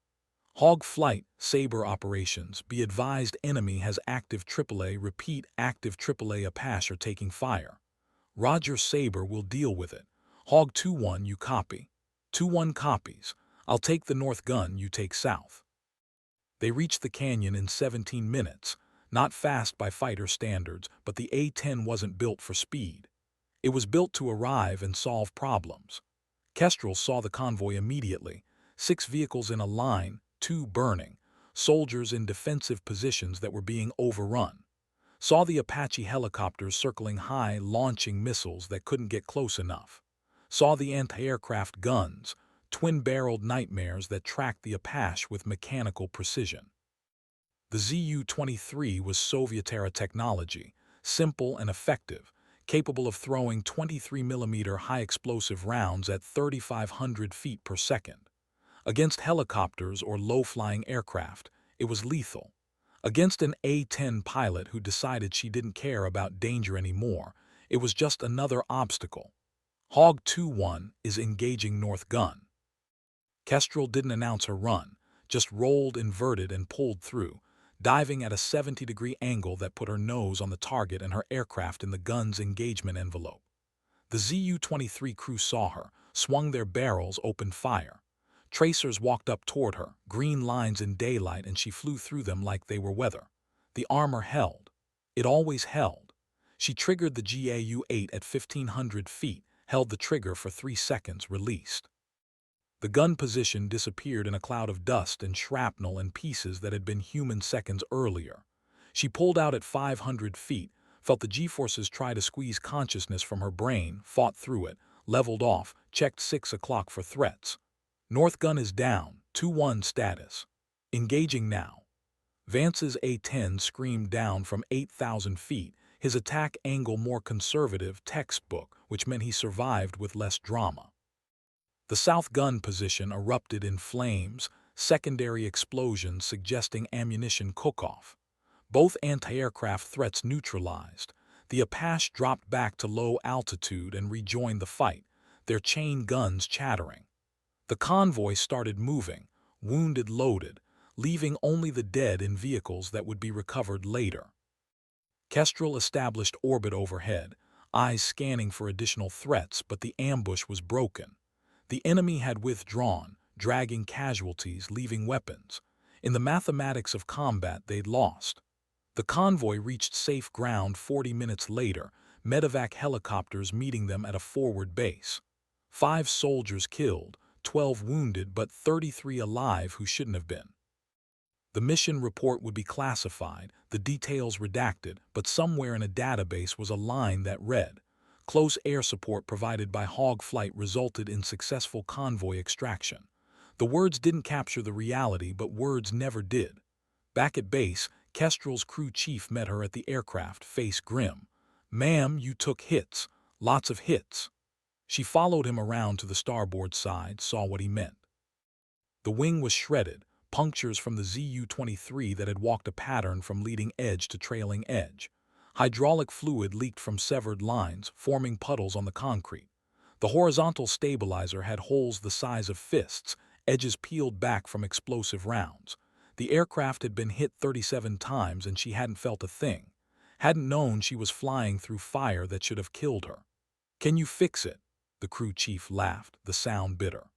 Hog flight, Sabre operations, be advised enemy has active AAA, repeat active AAA Apache are taking fire. Roger, Sabre will deal with it. Hog 2-1 you copy. 2-1 copies. I'll take the north gun, you take south. They reached the canyon in 17 minutes, not fast by fighter standards, but the A-10 wasn't built for speed. It was built to arrive and solve problems. Kestrel saw the convoy immediately, 6 vehicles in a line, 2 burning, soldiers in defensive positions that were being overrun. Saw the Apache helicopters circling high, launching missiles that couldn't get close enough. Saw the anti-aircraft guns, twin-barreled nightmares that tracked the Apache with mechanical precision. The Zu-23 was Soviet-era technology, simple and effective, capable of throwing 23mm high-explosive rounds at 3,500 feet per second. Against helicopters or low-flying aircraft, it was lethal. Against an A-10 pilot who decided she didn't care about danger anymore, it was just another obstacle. Hog 2-1 is engaging North Gun. Kestrel didn't announce her run, just rolled, inverted, and pulled through, diving at a 70-degree angle that put her nose on the target and her aircraft in the gun's engagement envelope. The ZU-23 crew saw her, swung their barrels, opened fire. Tracers walked up toward her, green lines in daylight, and she flew through them like they were weather. The armor held. It always held. She triggered the GAU-8 at 1,500 feet, held the trigger for 3 seconds, released. The gun position disappeared in a cloud of dust and shrapnel and pieces that had been human seconds earlier. She pulled out at 500 feet, felt the G-forces try to squeeze consciousness from her brain, fought through it, leveled off, checked 6 o'clock for threats. North Gun is down, 2-1 status. Engaging now. Vance's A-10 screamed down from 8,000 feet, his attack angle more conservative, textbook, which meant he survived with less drama. The south gun position erupted in flames, secondary explosions suggesting ammunition cook-off. Both anti-aircraft threats neutralized. The Apache dropped back to low altitude and rejoined the fight, their chain guns chattering. The convoy started moving, wounded loaded, leaving only the dead in vehicles that would be recovered later. Kestrel established orbit overhead, eyes scanning for additional threats, but the ambush was broken. The enemy had withdrawn, dragging casualties, leaving weapons. In the mathematics of combat, they'd lost. The convoy reached safe ground 40 minutes later, medevac helicopters meeting them at a forward base. 5 soldiers killed, 12 wounded, but 33 alive who shouldn't have been. The mission report would be classified, the details redacted, but somewhere in a database was a line that read, "Close air support provided by Hog Flight resulted in successful convoy extraction." The words didn't capture the reality, but words never did. Back at base, Kestrel's crew chief met her at the aircraft, face grim. "Ma'am, you took hits. Lots of hits." She followed him around to the starboard side, saw what he meant. The wing was shredded, punctures from the ZU-23 that had walked a pattern from leading edge to trailing edge. Hydraulic fluid leaked from severed lines, forming puddles on the concrete. The horizontal stabilizer had holes the size of fists, edges peeled back from explosive rounds. The aircraft had been hit 37 times and she hadn't felt a thing. Hadn't known she was flying through fire that should have killed her. "Can you fix it?" The crew chief laughed, the sound bitter.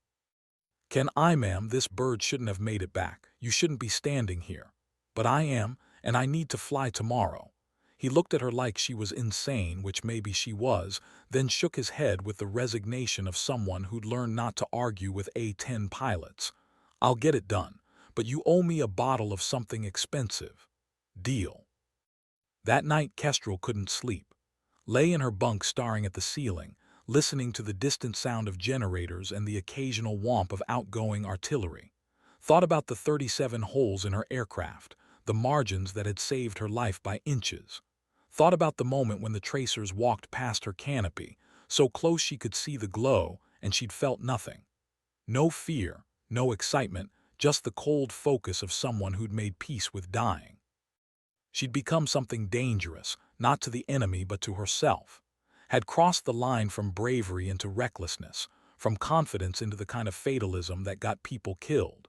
"Can I, ma'am? This bird shouldn't have made it back. You shouldn't be standing here. But I am, and I need to fly tomorrow." He looked at her like she was insane, which maybe she was, then shook his head with the resignation of someone who'd learned not to argue with A-10 pilots. "I'll get it done, but you owe me a bottle of something expensive." "Deal." That night Kestrel couldn't sleep. Lay in her bunk staring at the ceiling, listening to the distant sound of generators and the occasional whomp of outgoing artillery. Thought about the 37 holes in her aircraft, the margins that had saved her life by inches. Thought about the moment when the tracers walked past her canopy, so close she could see the glow, and she'd felt nothing. No fear, no excitement, just the cold focus of someone who'd made peace with dying. She'd become something dangerous, not to the enemy but to herself. Had crossed the line from bravery into recklessness, from confidence into the kind of fatalism that got people killed.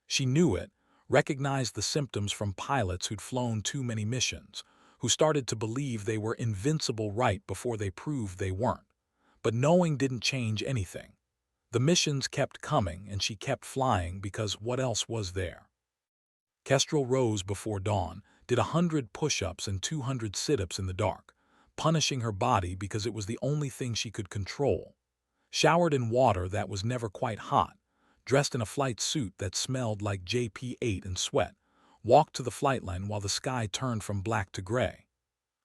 She knew it, recognized the symptoms from pilots who'd flown too many missions, who started to believe they were invincible right before they proved they weren't. But knowing didn't change anything. The missions kept coming and she kept flying because what else was there? Kestrel rose before dawn, did 100 push-ups and 200 sit-ups in the dark, punishing her body because it was the only thing she could control. Showered in water that was never quite hot, dressed in a flight suit that smelled like JP-8 and sweat, walked to the flight line while the sky turned from black to gray.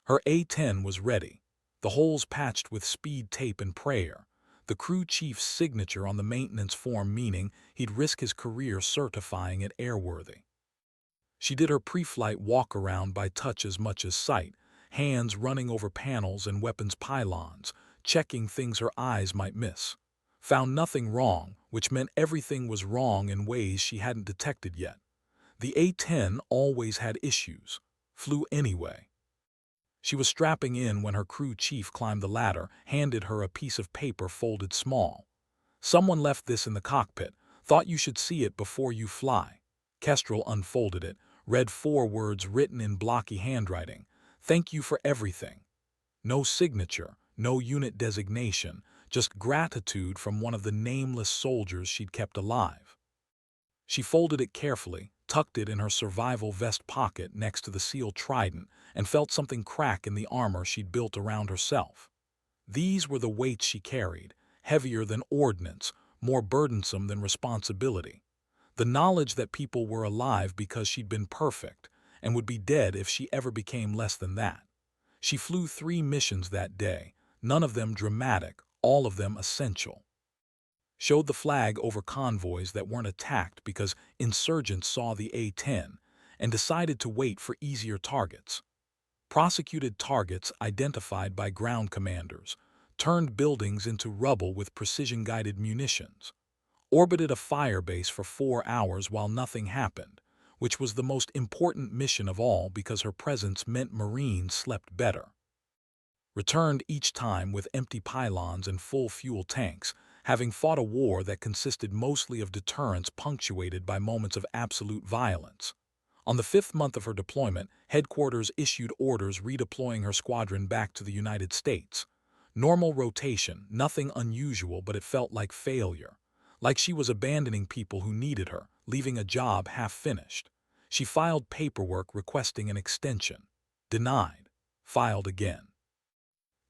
Her A-10 was ready, the holes patched with speed tape and prayer, the crew chief's signature on the maintenance form meaning he'd risk his career certifying it airworthy. She did her pre-flight walk-around by touch as much as sight, hands running over panels and weapons pylons, checking things her eyes might miss. Found nothing wrong, which meant everything was wrong in ways she hadn't detected yet. The A-10 always had issues. Flew anyway. She was strapping in when her crew chief climbed the ladder, handed her a piece of paper folded small. "Someone left this in the cockpit. Thought you should see it before you fly." Kestrel unfolded it, read 4 words written in blocky handwriting. "Thank you for everything." No signature, no unit designation, just gratitude from one of the nameless soldiers she'd kept alive. She folded it carefully, tucked it in her survival vest pocket next to the sealed trident, and felt something crack in the armor she'd built around herself. These were the weights she carried, heavier than ordnance, more burdensome than responsibility. The knowledge that people were alive because she'd been perfect, and would be dead if she ever became less than that. She flew 3 missions that day, none of them dramatic, all of them essential. Showed the flag over convoys that weren't attacked because insurgents saw the A-10 and decided to wait for easier targets. Prosecuted targets identified by ground commanders, turned buildings into rubble with precision-guided munitions, orbited a firebase for 4 hours while nothing happened, which was the most important mission of all because her presence meant Marines slept better. Returned each time with empty pylons and full fuel tanks, having fought a war that consisted mostly of deterrence punctuated by moments of absolute violence. On the 5th month of her deployment, headquarters issued orders redeploying her squadron back to the United States. Normal rotation, nothing unusual, but it felt like failure. Like she was abandoning people who needed her, leaving a job half-finished. She filed paperwork requesting an extension. Denied. Filed again.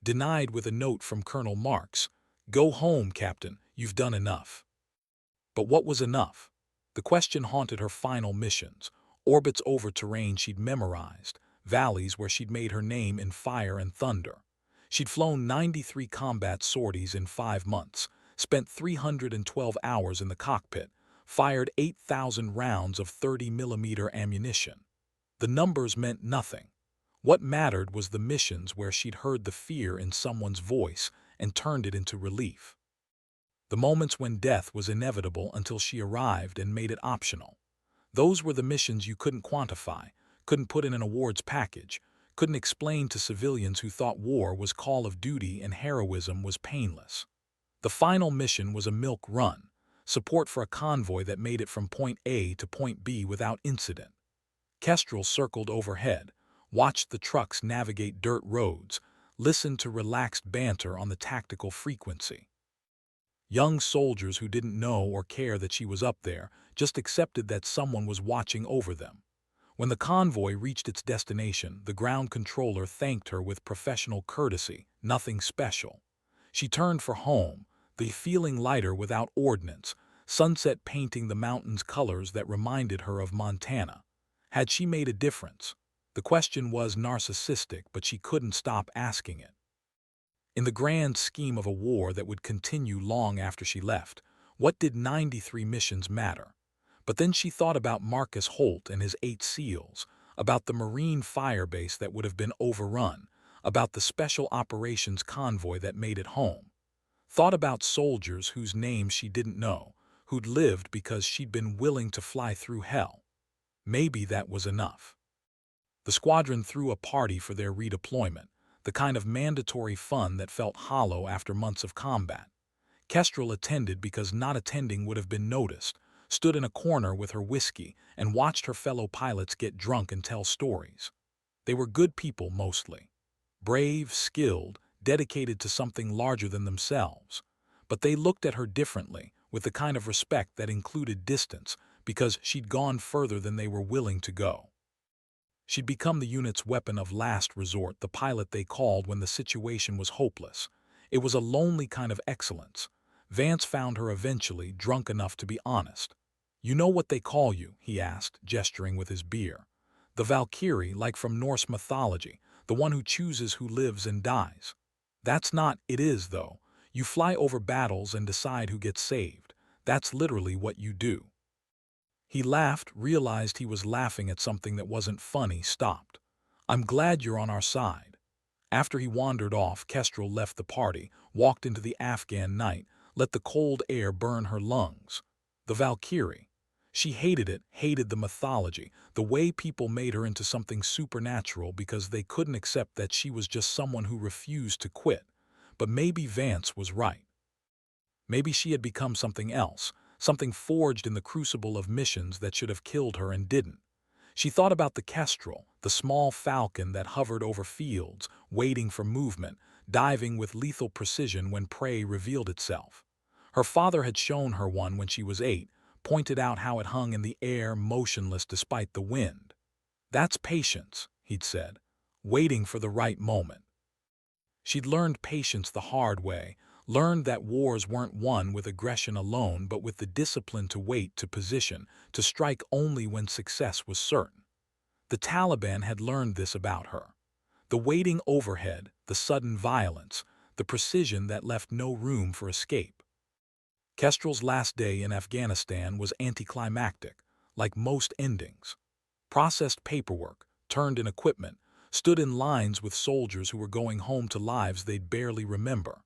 Denied with a note from Colonel Marks. "Go home, Captain. You've done enough." But what was enough? The question haunted her final missions. Orbits over terrain she'd memorized, valleys where she'd made her name in fire and thunder. She'd flown 93 combat sorties in 5 months, spent 312 hours in the cockpit, fired 8,000 rounds of 30mm ammunition. The numbers meant nothing. What mattered was the missions where she'd heard the fear in someone's voice and turned it into relief. The moments when death was inevitable until she arrived and made it optional. Those were the missions you couldn't quantify, couldn't put in an awards package, couldn't explain to civilians who thought war was Call of Duty and heroism was painless. The final mission was a milk run, support for a convoy that made it from point A to point B without incident. Kestrel circled overhead, watched the trucks navigate dirt roads, listened to relaxed banter on the tactical frequency. Young soldiers who didn't know or care that she was up there just accepted that someone was watching over them. When the convoy reached its destination, the ground controller thanked her with professional courtesy, nothing special. She turned for home, the feeling lighter without ordnance, sunset painting the mountains colors that reminded her of Montana. Had she made a difference? The question was narcissistic, but she couldn't stop asking it. In the grand scheme of a war that would continue long after she left, what did 93 missions matter? But then she thought about Marcus Holt and his 8 SEALs, about the Marine firebase that would have been overrun, about the special operations convoy that made it home. Thought about soldiers whose names she didn't know, who'd lived because she'd been willing to fly through hell. Maybe that was enough. The squadron threw a party for their redeployment, the kind of mandatory fun that felt hollow after months of combat. Kestrel attended because not attending would have been noticed, stood in a corner with her whiskey, and watched her fellow pilots get drunk and tell stories. They were good people mostly. Brave, skilled, dedicated to something larger than themselves. But they looked at her differently, with the kind of respect that included distance, because she'd gone further than they were willing to go. She'd become the unit's weapon of last resort, the pilot they called when the situation was hopeless. It was a lonely kind of excellence. Vance found her eventually, drunk enough to be honest. "You know what they call you?" he asked, gesturing with his beer. "The Valkyrie, like from Norse mythology, the one who chooses who lives and dies." "That's not it is, though. You fly over battles and decide who gets saved. That's literally what you do." He laughed, realized he was laughing at something that wasn't funny, stopped. "I'm glad you're on our side. After he wandered off, Kestrel left the party, walked into the Afghan night, let the cold air burn her lungs. The Valkyrie. She hated it, hated the mythology, the way people made her into something supernatural because they couldn't accept that she was just someone who refused to quit. But maybe Vance was right. Maybe she had become something else, something forged in the crucible of missions that should have killed her and didn't. She thought about the kestrel, the small falcon that hovered over fields, waiting for movement, diving with lethal precision when prey revealed itself. Her father had shown her one when she was 8, pointed out how it hung in the air motionless despite the wind. "That's patience," he'd said, "waiting for the right moment." She'd learned patience the hard way, learned that wars weren't won with aggression alone but with the discipline to wait, to position, to strike only when success was certain. The Taliban had learned this about her. The waiting overhead, the sudden violence, the precision that left no room for escape. Kestrel's last day in Afghanistan was anticlimactic, like most endings. Processed paperwork, turned in equipment, stood in lines with soldiers who were going home to lives they'd barely remember.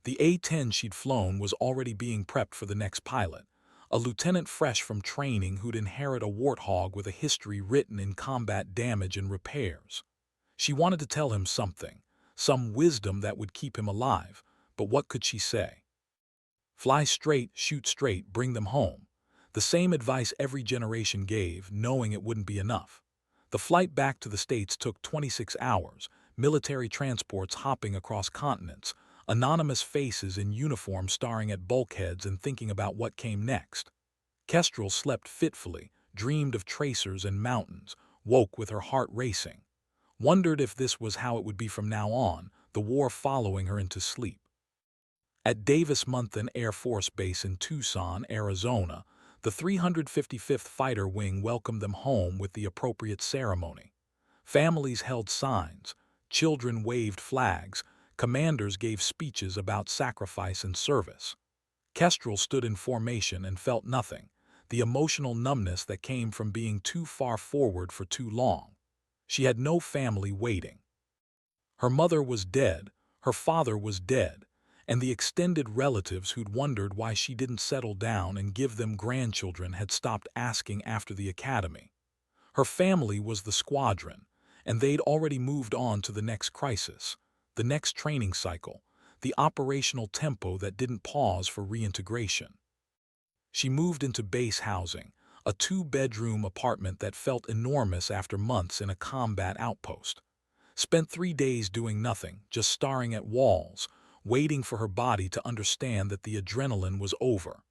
The A-10 she'd flown was already being prepped for the next pilot, a lieutenant fresh from training who'd inherit a warthog with a history written in combat damage and repairs. She wanted to tell him something, some wisdom that would keep him alive, but what could she say? Fly straight, shoot straight, bring them home. The same advice every generation gave, knowing it wouldn't be enough. The flight back to the States took 26 hours, military transports hopping across continents, anonymous faces in uniform staring at bulkheads and thinking about what came next. Kestrel slept fitfully, dreamed of tracers and mountains, woke with her heart racing. Wondered if this was how it would be from now on, the war following her into sleep. At Davis-Monthan Air Force Base in Tucson, Arizona, the 355th Fighter Wing welcomed them home with the appropriate ceremony. Families held signs, children waved flags, commanders gave speeches about sacrifice and service. Kestrel stood in formation and felt nothing, the emotional numbness that came from being too far forward for too long. She had no family waiting. Her mother was dead, her father was dead, and the extended relatives who'd wondered why she didn't settle down and give them grandchildren had stopped asking after the academy. Her family was the squadron, and they'd already moved on to the next crisis, the next training cycle, the operational tempo that didn't pause for reintegration. She moved into base housing, a 2-bedroom apartment that felt enormous after months in a combat outpost. Spent 3 days doing nothing, just staring at walls, waiting for her body to understand that the adrenaline was over.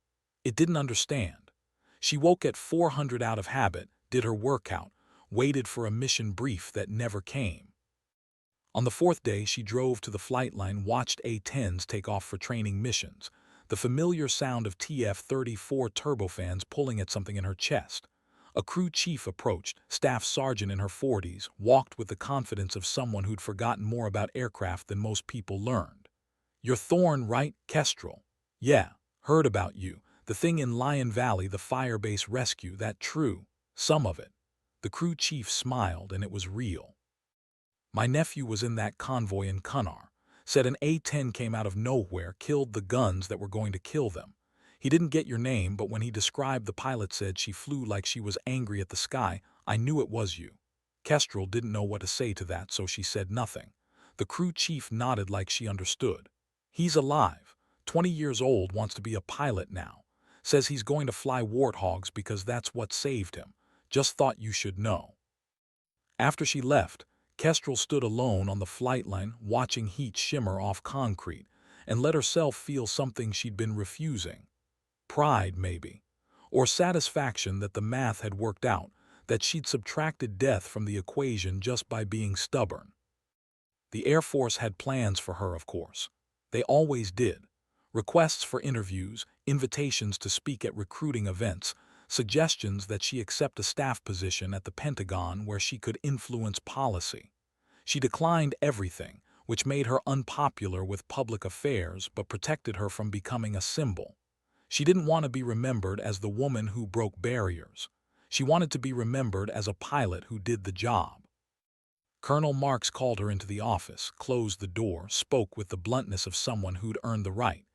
It didn't understand. She woke at 400 out of habit, did her workout, waited for a mission brief that never came. On the 4th day, she drove to the flight line, watched A-10s take off for training missions, the familiar sound of TF-34 turbofans pulling at something in her chest. A crew chief approached, staff sergeant in her 40s, walked with the confidence of someone who'd forgotten more about aircraft than most people learned. "You're Thorne, right, Kestrel?" "Yeah, heard about you. The thing in Lion Valley, the firebase rescue, that true? Some of it." The crew chief smiled, and it was real. "My nephew was in that convoy in Kunar. Said an A-10 came out of nowhere, killed the guns that were going to kill them. He didn't get your name, but when he described the pilot said she flew like she was angry at the sky, I knew it was you." Kestrel didn't know what to say to that, so she said nothing. The crew chief nodded like she understood. "He's alive, 20 years old, wants to be a pilot now. Says he's going to fly warthogs because that's what saved him. Just thought you should know." After she left, Kestrel stood alone on the flight line, watching heat shimmer off concrete, and let herself feel something she'd been refusing. Pride, maybe. Or satisfaction that the math had worked out, that she'd subtracted death from the equation just by being stubborn. The Air Force had plans for her, of course. They always did. Requests for interviews, invitations to speak at recruiting events, suggestions that she accept a staff position at the Pentagon where she could influence policy. She declined everything, which made her unpopular with public affairs but protected her from becoming a symbol. She didn't want to be remembered as the woman who broke barriers. She wanted to be remembered as a pilot who did the job. Colonel Marks called her into the office, closed the door, spoke with the bluntness of someone who'd earned the right.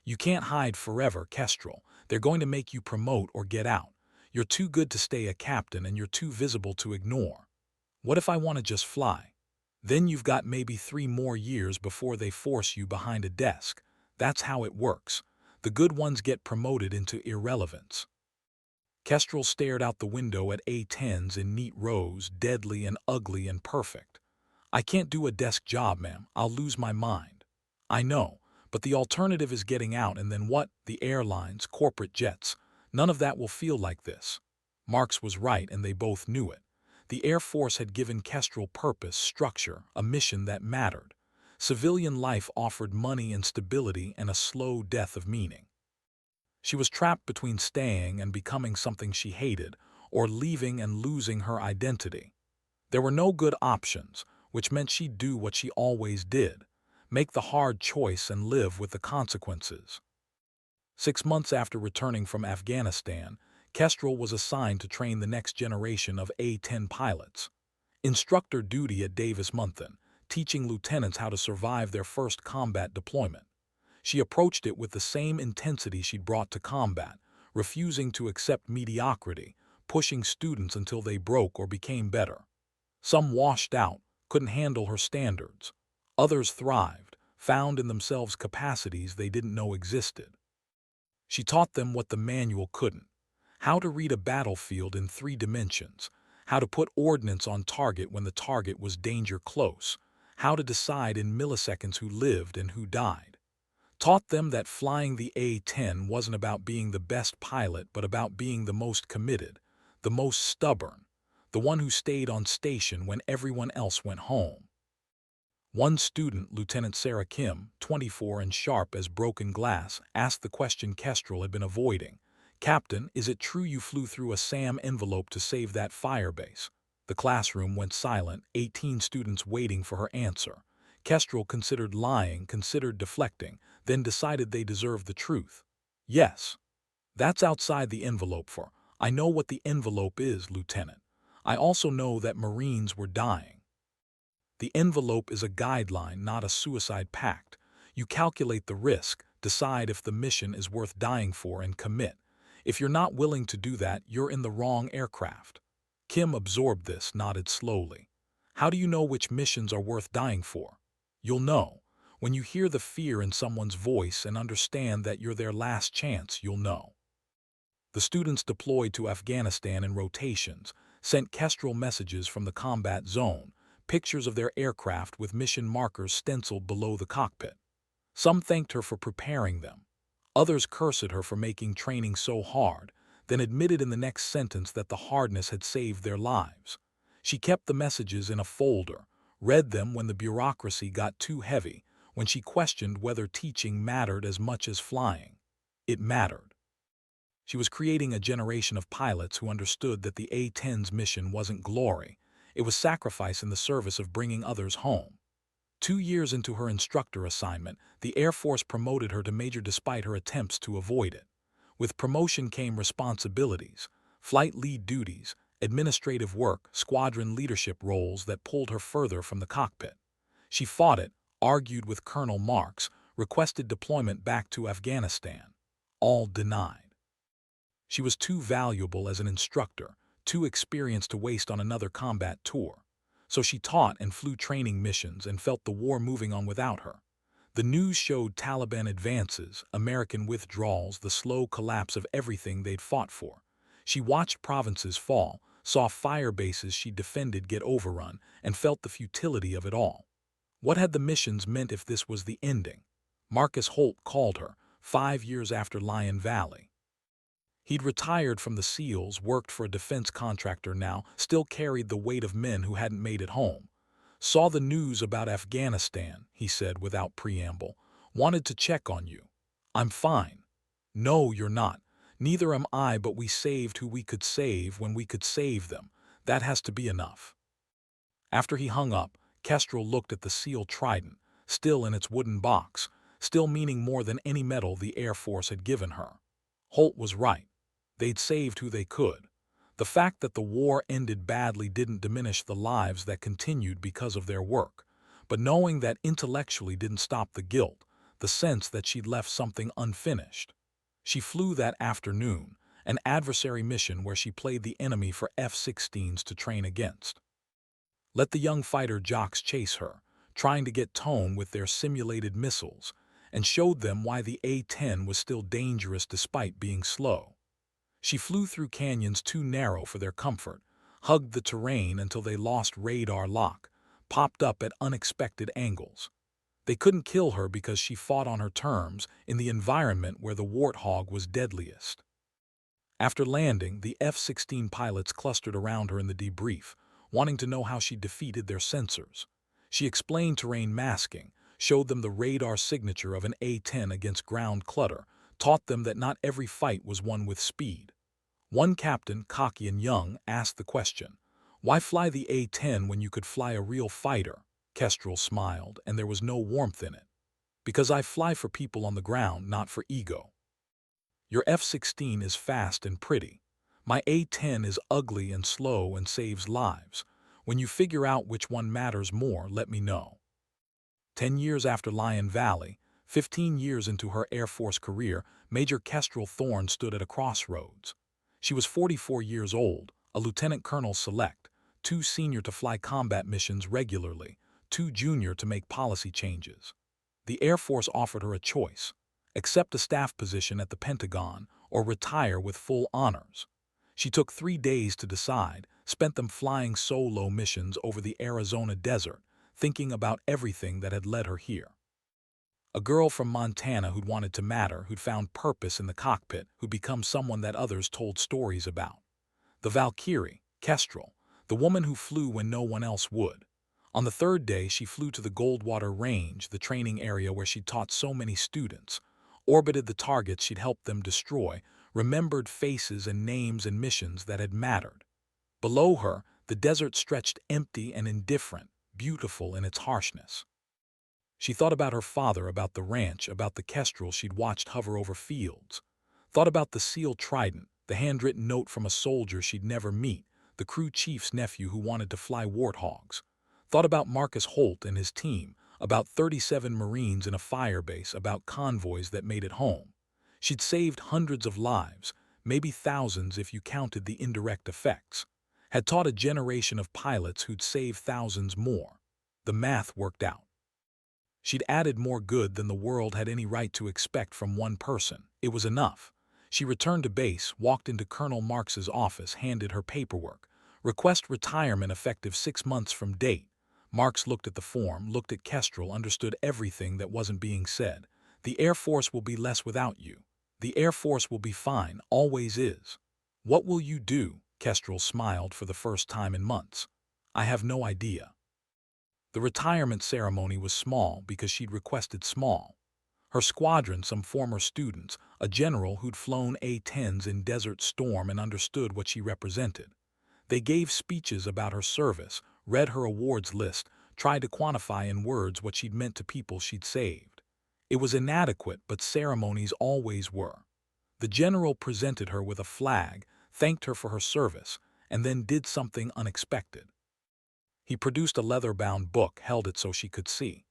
"You can't hide forever, Kestrel. They're going to make you promote or get out. You're too good to stay a captain and you're too visible to ignore. What if I want to just fly? Then you've got maybe 3 more years before they force you behind a desk. That's how it works. The good ones get promoted into irrelevance." Kestrel stared out the window at A-10s in neat rows, deadly and ugly and perfect. "I can't do a desk job, ma'am. I'll lose my mind." "I know, but the alternative is getting out, and then what? The airlines, corporate jets. None of that will feel like this." Marks was right, and they both knew it. The Air Force had given Kestrel purpose, structure, a mission that mattered. Civilian life offered money and stability and a slow death of meaning. She was trapped between staying and becoming something she hated, or leaving and losing her identity. There were no good options, which meant she'd do what she always did: make the hard choice and live with the consequences. 6 months after returning from Afghanistan, Kestrel was assigned to train the next generation of A-10 pilots. Instructor duty at Davis-Monthan, teaching lieutenants how to survive their first combat deployment. She approached it with the same intensity she'd brought to combat, refusing to accept mediocrity, pushing students until they broke or became better. Some washed out, couldn't handle her standards. Others thrived, found in themselves capacities they didn't know existed. She taught them what the manual couldn't: how to read a battlefield in 3 dimensions, how to put ordnance on target when the target was danger close, how to decide in milliseconds who lived and who died. Taught them that flying the A-10 wasn't about being the best pilot, but about being the most committed, the most stubborn, the one who stayed on station when everyone else went home. One student, Lieutenant Sarah Kim, 24 and sharp as broken glass, asked the question Kestrel had been avoiding. "Captain, is it true you flew through a SAM envelope to save that firebase?" The classroom went silent, 18 students waiting for her answer. Kestrel considered lying, considered deflecting, then decided they deserved the truth. "Yes. That's outside the envelope for. I know what the envelope is, Lieutenant. I also know that Marines were dying. The envelope is a guideline, not a suicide pact. You calculate the risk, decide if the mission is worth dying for, and commit. If you're not willing to do that, you're in the wrong aircraft." Kim absorbed this, nodded slowly. "How do you know which missions are worth dying for?" "You'll know. When you hear the fear in someone's voice and understand that you're their last chance, you'll know." The students deployed to Afghanistan in rotations, sent Kestrel messages from the combat zone, pictures of their aircraft with mission markers stenciled below the cockpit. Some thanked her for preparing them. Others cursed her for making training so hard, then admitted in the next sentence that the hardness had saved their lives. She kept the messages in a folder, read them when the bureaucracy got too heavy, when she questioned whether teaching mattered as much as flying. It mattered. She was creating a generation of pilots who understood that the A-10's mission wasn't glory. It was sacrifice in the service of bringing others home. 2 years into her instructor assignment, the Air Force promoted her to major despite her attempts to avoid it. With promotion came responsibilities, flight lead duties, administrative work, squadron leadership roles that pulled her further from the cockpit. She fought it, argued with Colonel Marks, requested deployment back to Afghanistan. All denied. She was too valuable as an instructor, too experienced to waste on another combat tour. So she taught and flew training missions and felt the war moving on without her. The news showed Taliban advances, American withdrawals, the slow collapse of everything they'd fought for. She watched provinces fall, saw fire bases she defended get overrun, and felt the futility of it all. What had the missions meant if this was the ending? Marcus Holt called her, 5 years after Lion Valley. He'd retired from the SEALs, worked for a defense contractor now, still carried the weight of men who hadn't made it home. "Saw the news about Afghanistan," he said without preamble. "Wanted to check on you." "I'm fine." "No, you're not. Neither am I, but we saved who we could save when we could save them. That has to be enough." After he hung up, Kestrel looked at the SEAL Trident, still in its wooden box, still meaning more than any medal the Air Force had given her. Holt was right. They'd saved who they could. The fact that the war ended badly didn't diminish the lives that continued because of their work, but knowing that intellectually didn't stop the guilt, the sense that she'd left something unfinished. She flew that afternoon, an adversary mission where she played the enemy for F-16s to train against. Let the young fighter jocks chase her, trying to get tone with their simulated missiles, and showed them why the A-10 was still dangerous despite being slow. She flew through canyons too narrow for their comfort, hugged the terrain until they lost radar lock, popped up at unexpected angles. They couldn't kill her because she fought on her terms in the environment where the warthog was deadliest. After landing, the F-16 pilots clustered around her in the debrief, wanting to know how she defeated their sensors. She explained terrain masking, showed them the radar signature of an A-10 against ground clutter, taught them that not every fight was won with speed. One captain, cocky and young, asked the question, "Why fly the A-10 when you could fly a real fighter?" Kestrel smiled, and there was no warmth in it. "Because I fly for people on the ground, not for ego. Your F-16 is fast and pretty. My A-10 is ugly and slow and saves lives. When you figure out which one matters more, let me know." 10 years after Lion Valley, 15 years into her Air Force career, Major Kestrel Thorne stood at a crossroads. She was 44 years old, a lieutenant colonel select, too senior to fly combat missions regularly, too junior to make policy changes. The Air Force offered her a choice: accept a staff position at the Pentagon or retire with full honors. She took 3 days to decide, spent them flying solo missions over the Arizona desert, thinking about everything that had led her here. A girl from Montana who'd wanted to matter, who'd found purpose in the cockpit, who'd become someone that others told stories about. The Valkyrie, Kestrel, the woman who flew when no one else would. On the 3rd day, she flew to the Goldwater Range, the training area where she'd taught so many students, orbited the targets she'd helped them destroy, remembered faces and names and missions that had mattered. Below her, the desert stretched empty and indifferent, beautiful in its harshness. She thought about her father, about the ranch, about the Kestrel she'd watched hover over fields. Thought about the SEAL Trident, the handwritten note from a soldier she'd never meet, the crew chief's nephew who wanted to fly warthogs. Thought about Marcus Holt and his team, about 37 Marines in a firebase, about convoys that made it home. She'd saved hundreds of lives, maybe thousands if you counted the indirect effects. Had taught a generation of pilots who'd save thousands more. The math worked out. She'd added more good than the world had any right to expect from one person. It was enough. She returned to base, walked into Colonel Marks's office, handed her paperwork. Request retirement effective 6 months from date. Marks looked at the form, looked at Kestrel, understood everything that wasn't being said. The Air Force will be less without you. The Air Force will be fine, always is. What will you do? Kestrel smiled for the first time in months. I have no idea. The retirement ceremony was small because she'd requested small. Her squadron, some former students, a general who'd flown A-10s in Desert Storm and understood what she represented. They gave speeches about her service, read her awards list, tried to quantify in words what she'd meant to people she'd saved. It was inadequate, but ceremonies always were. The general presented her with a flag, thanked her for her service, and then did something unexpected. He produced a leather-bound book, held it so she could see.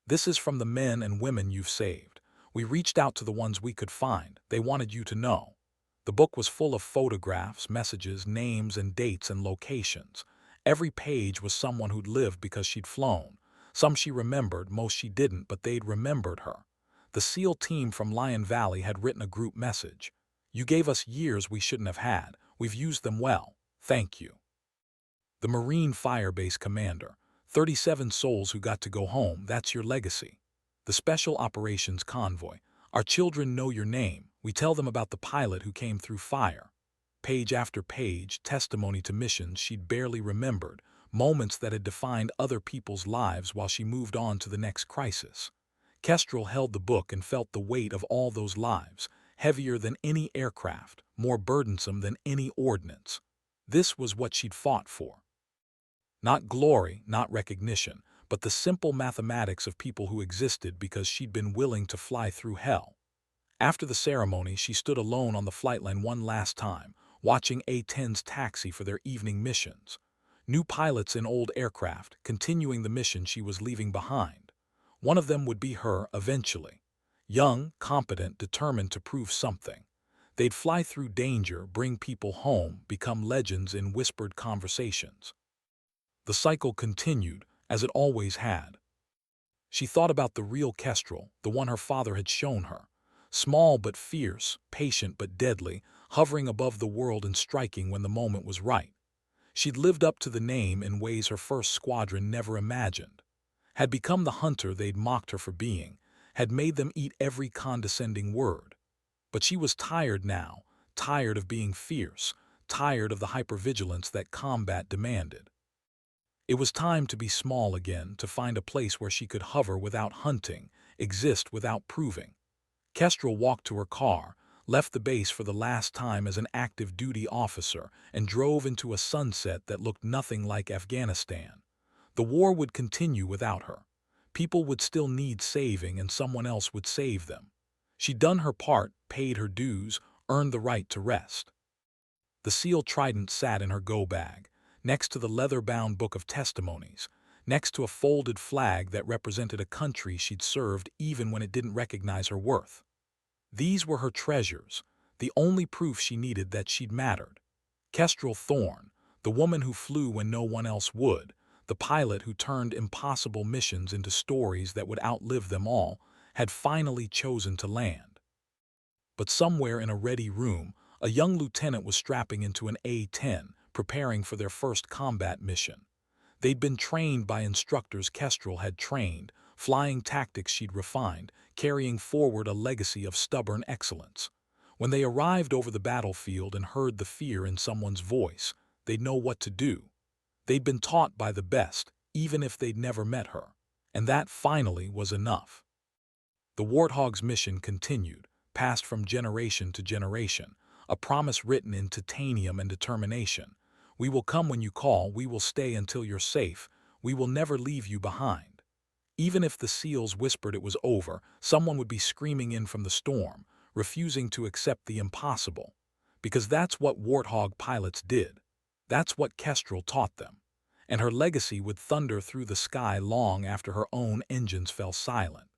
"This is from the men and women you've saved. We reached out to the ones we could find. They wanted you to know." The book was full of photographs, messages, names and dates and locations. Every page was someone who'd lived because she'd flown. Some she remembered, most she didn't, but they'd remembered her. The SEAL team from Lion Valley had written a group message. "You gave us years we shouldn't have had. We've used them well. Thank you." The Marine Firebase Commander, 37 souls who got to go home, that's your legacy. The Special Operations Convoy, "Our children know your name. We tell them about the pilot who came through fire." Page after page, testimony to missions she'd barely remembered, moments that had defined other people's lives while she moved on to the next crisis. Kestrel held the book and felt the weight of all those lives, heavier than any aircraft, more burdensome than any ordnance. This was what she'd fought for. Not glory, not recognition, but the simple mathematics of people who existed because she'd been willing to fly through hell. After the ceremony, she stood alone on the flight line one last time, watching A-10s taxi for their evening missions. New pilots in old aircraft, continuing the mission she was leaving behind. One of them would be her eventually. Young, competent, determined to prove something. They'd fly through danger, bring people home, become legends in whispered conversations. The cycle continued, as it always had. She thought about the real Kestrel, the one her father had shown her. Small but fierce, patient but deadly, hovering above the world and striking when the moment was right. She'd lived up to the name in ways her first squadron never imagined. Had become the hunter they'd mocked her for being, had made them eat every condescending word. But she was tired now, tired of being fierce, tired of the hypervigilance that combat demanded. It was time to be small again, to find a place where she could hover without hunting, exist without proving. Kestrel walked to her car, left the base for the last time as an active duty officer, and drove into a sunset that looked nothing like Afghanistan. The war would continue without her. People would still need saving, and someone else would save them. She'd done her part, paid her dues, earned the right to rest. The seal trident sat in her go-bag, next to the leather-bound book of testimonies, next to a folded flag that represented a country she'd served even when it didn't recognize her worth. These were her treasures, the only proof she needed that she'd mattered. Kestrel Thorne, the woman who flew when no one else would, the pilot who turned impossible missions into stories that would outlive them all, had finally chosen to land. But somewhere in a ready room, a young lieutenant was strapping into an A-10, preparing for their first combat mission. They'd been trained by instructors Kestrel had trained, flying tactics she'd refined, carrying forward a legacy of stubborn excellence. When they arrived over the battlefield and heard the fear in someone's voice, they'd know what to do. They'd been taught by the best, even if they'd never met her. And that finally was enough. The Warthog's mission continued, passed from generation to generation, a promise written in titanium and determination. We will come when you call, we will stay until you're safe, we will never leave you behind. Even if the SEALs whispered it was over, someone would be screaming in from the storm, refusing to accept the impossible. Because that's what Warthog pilots did. That's what Kestrel taught them. And her legacy would thunder through the sky long after her own engines fell silent.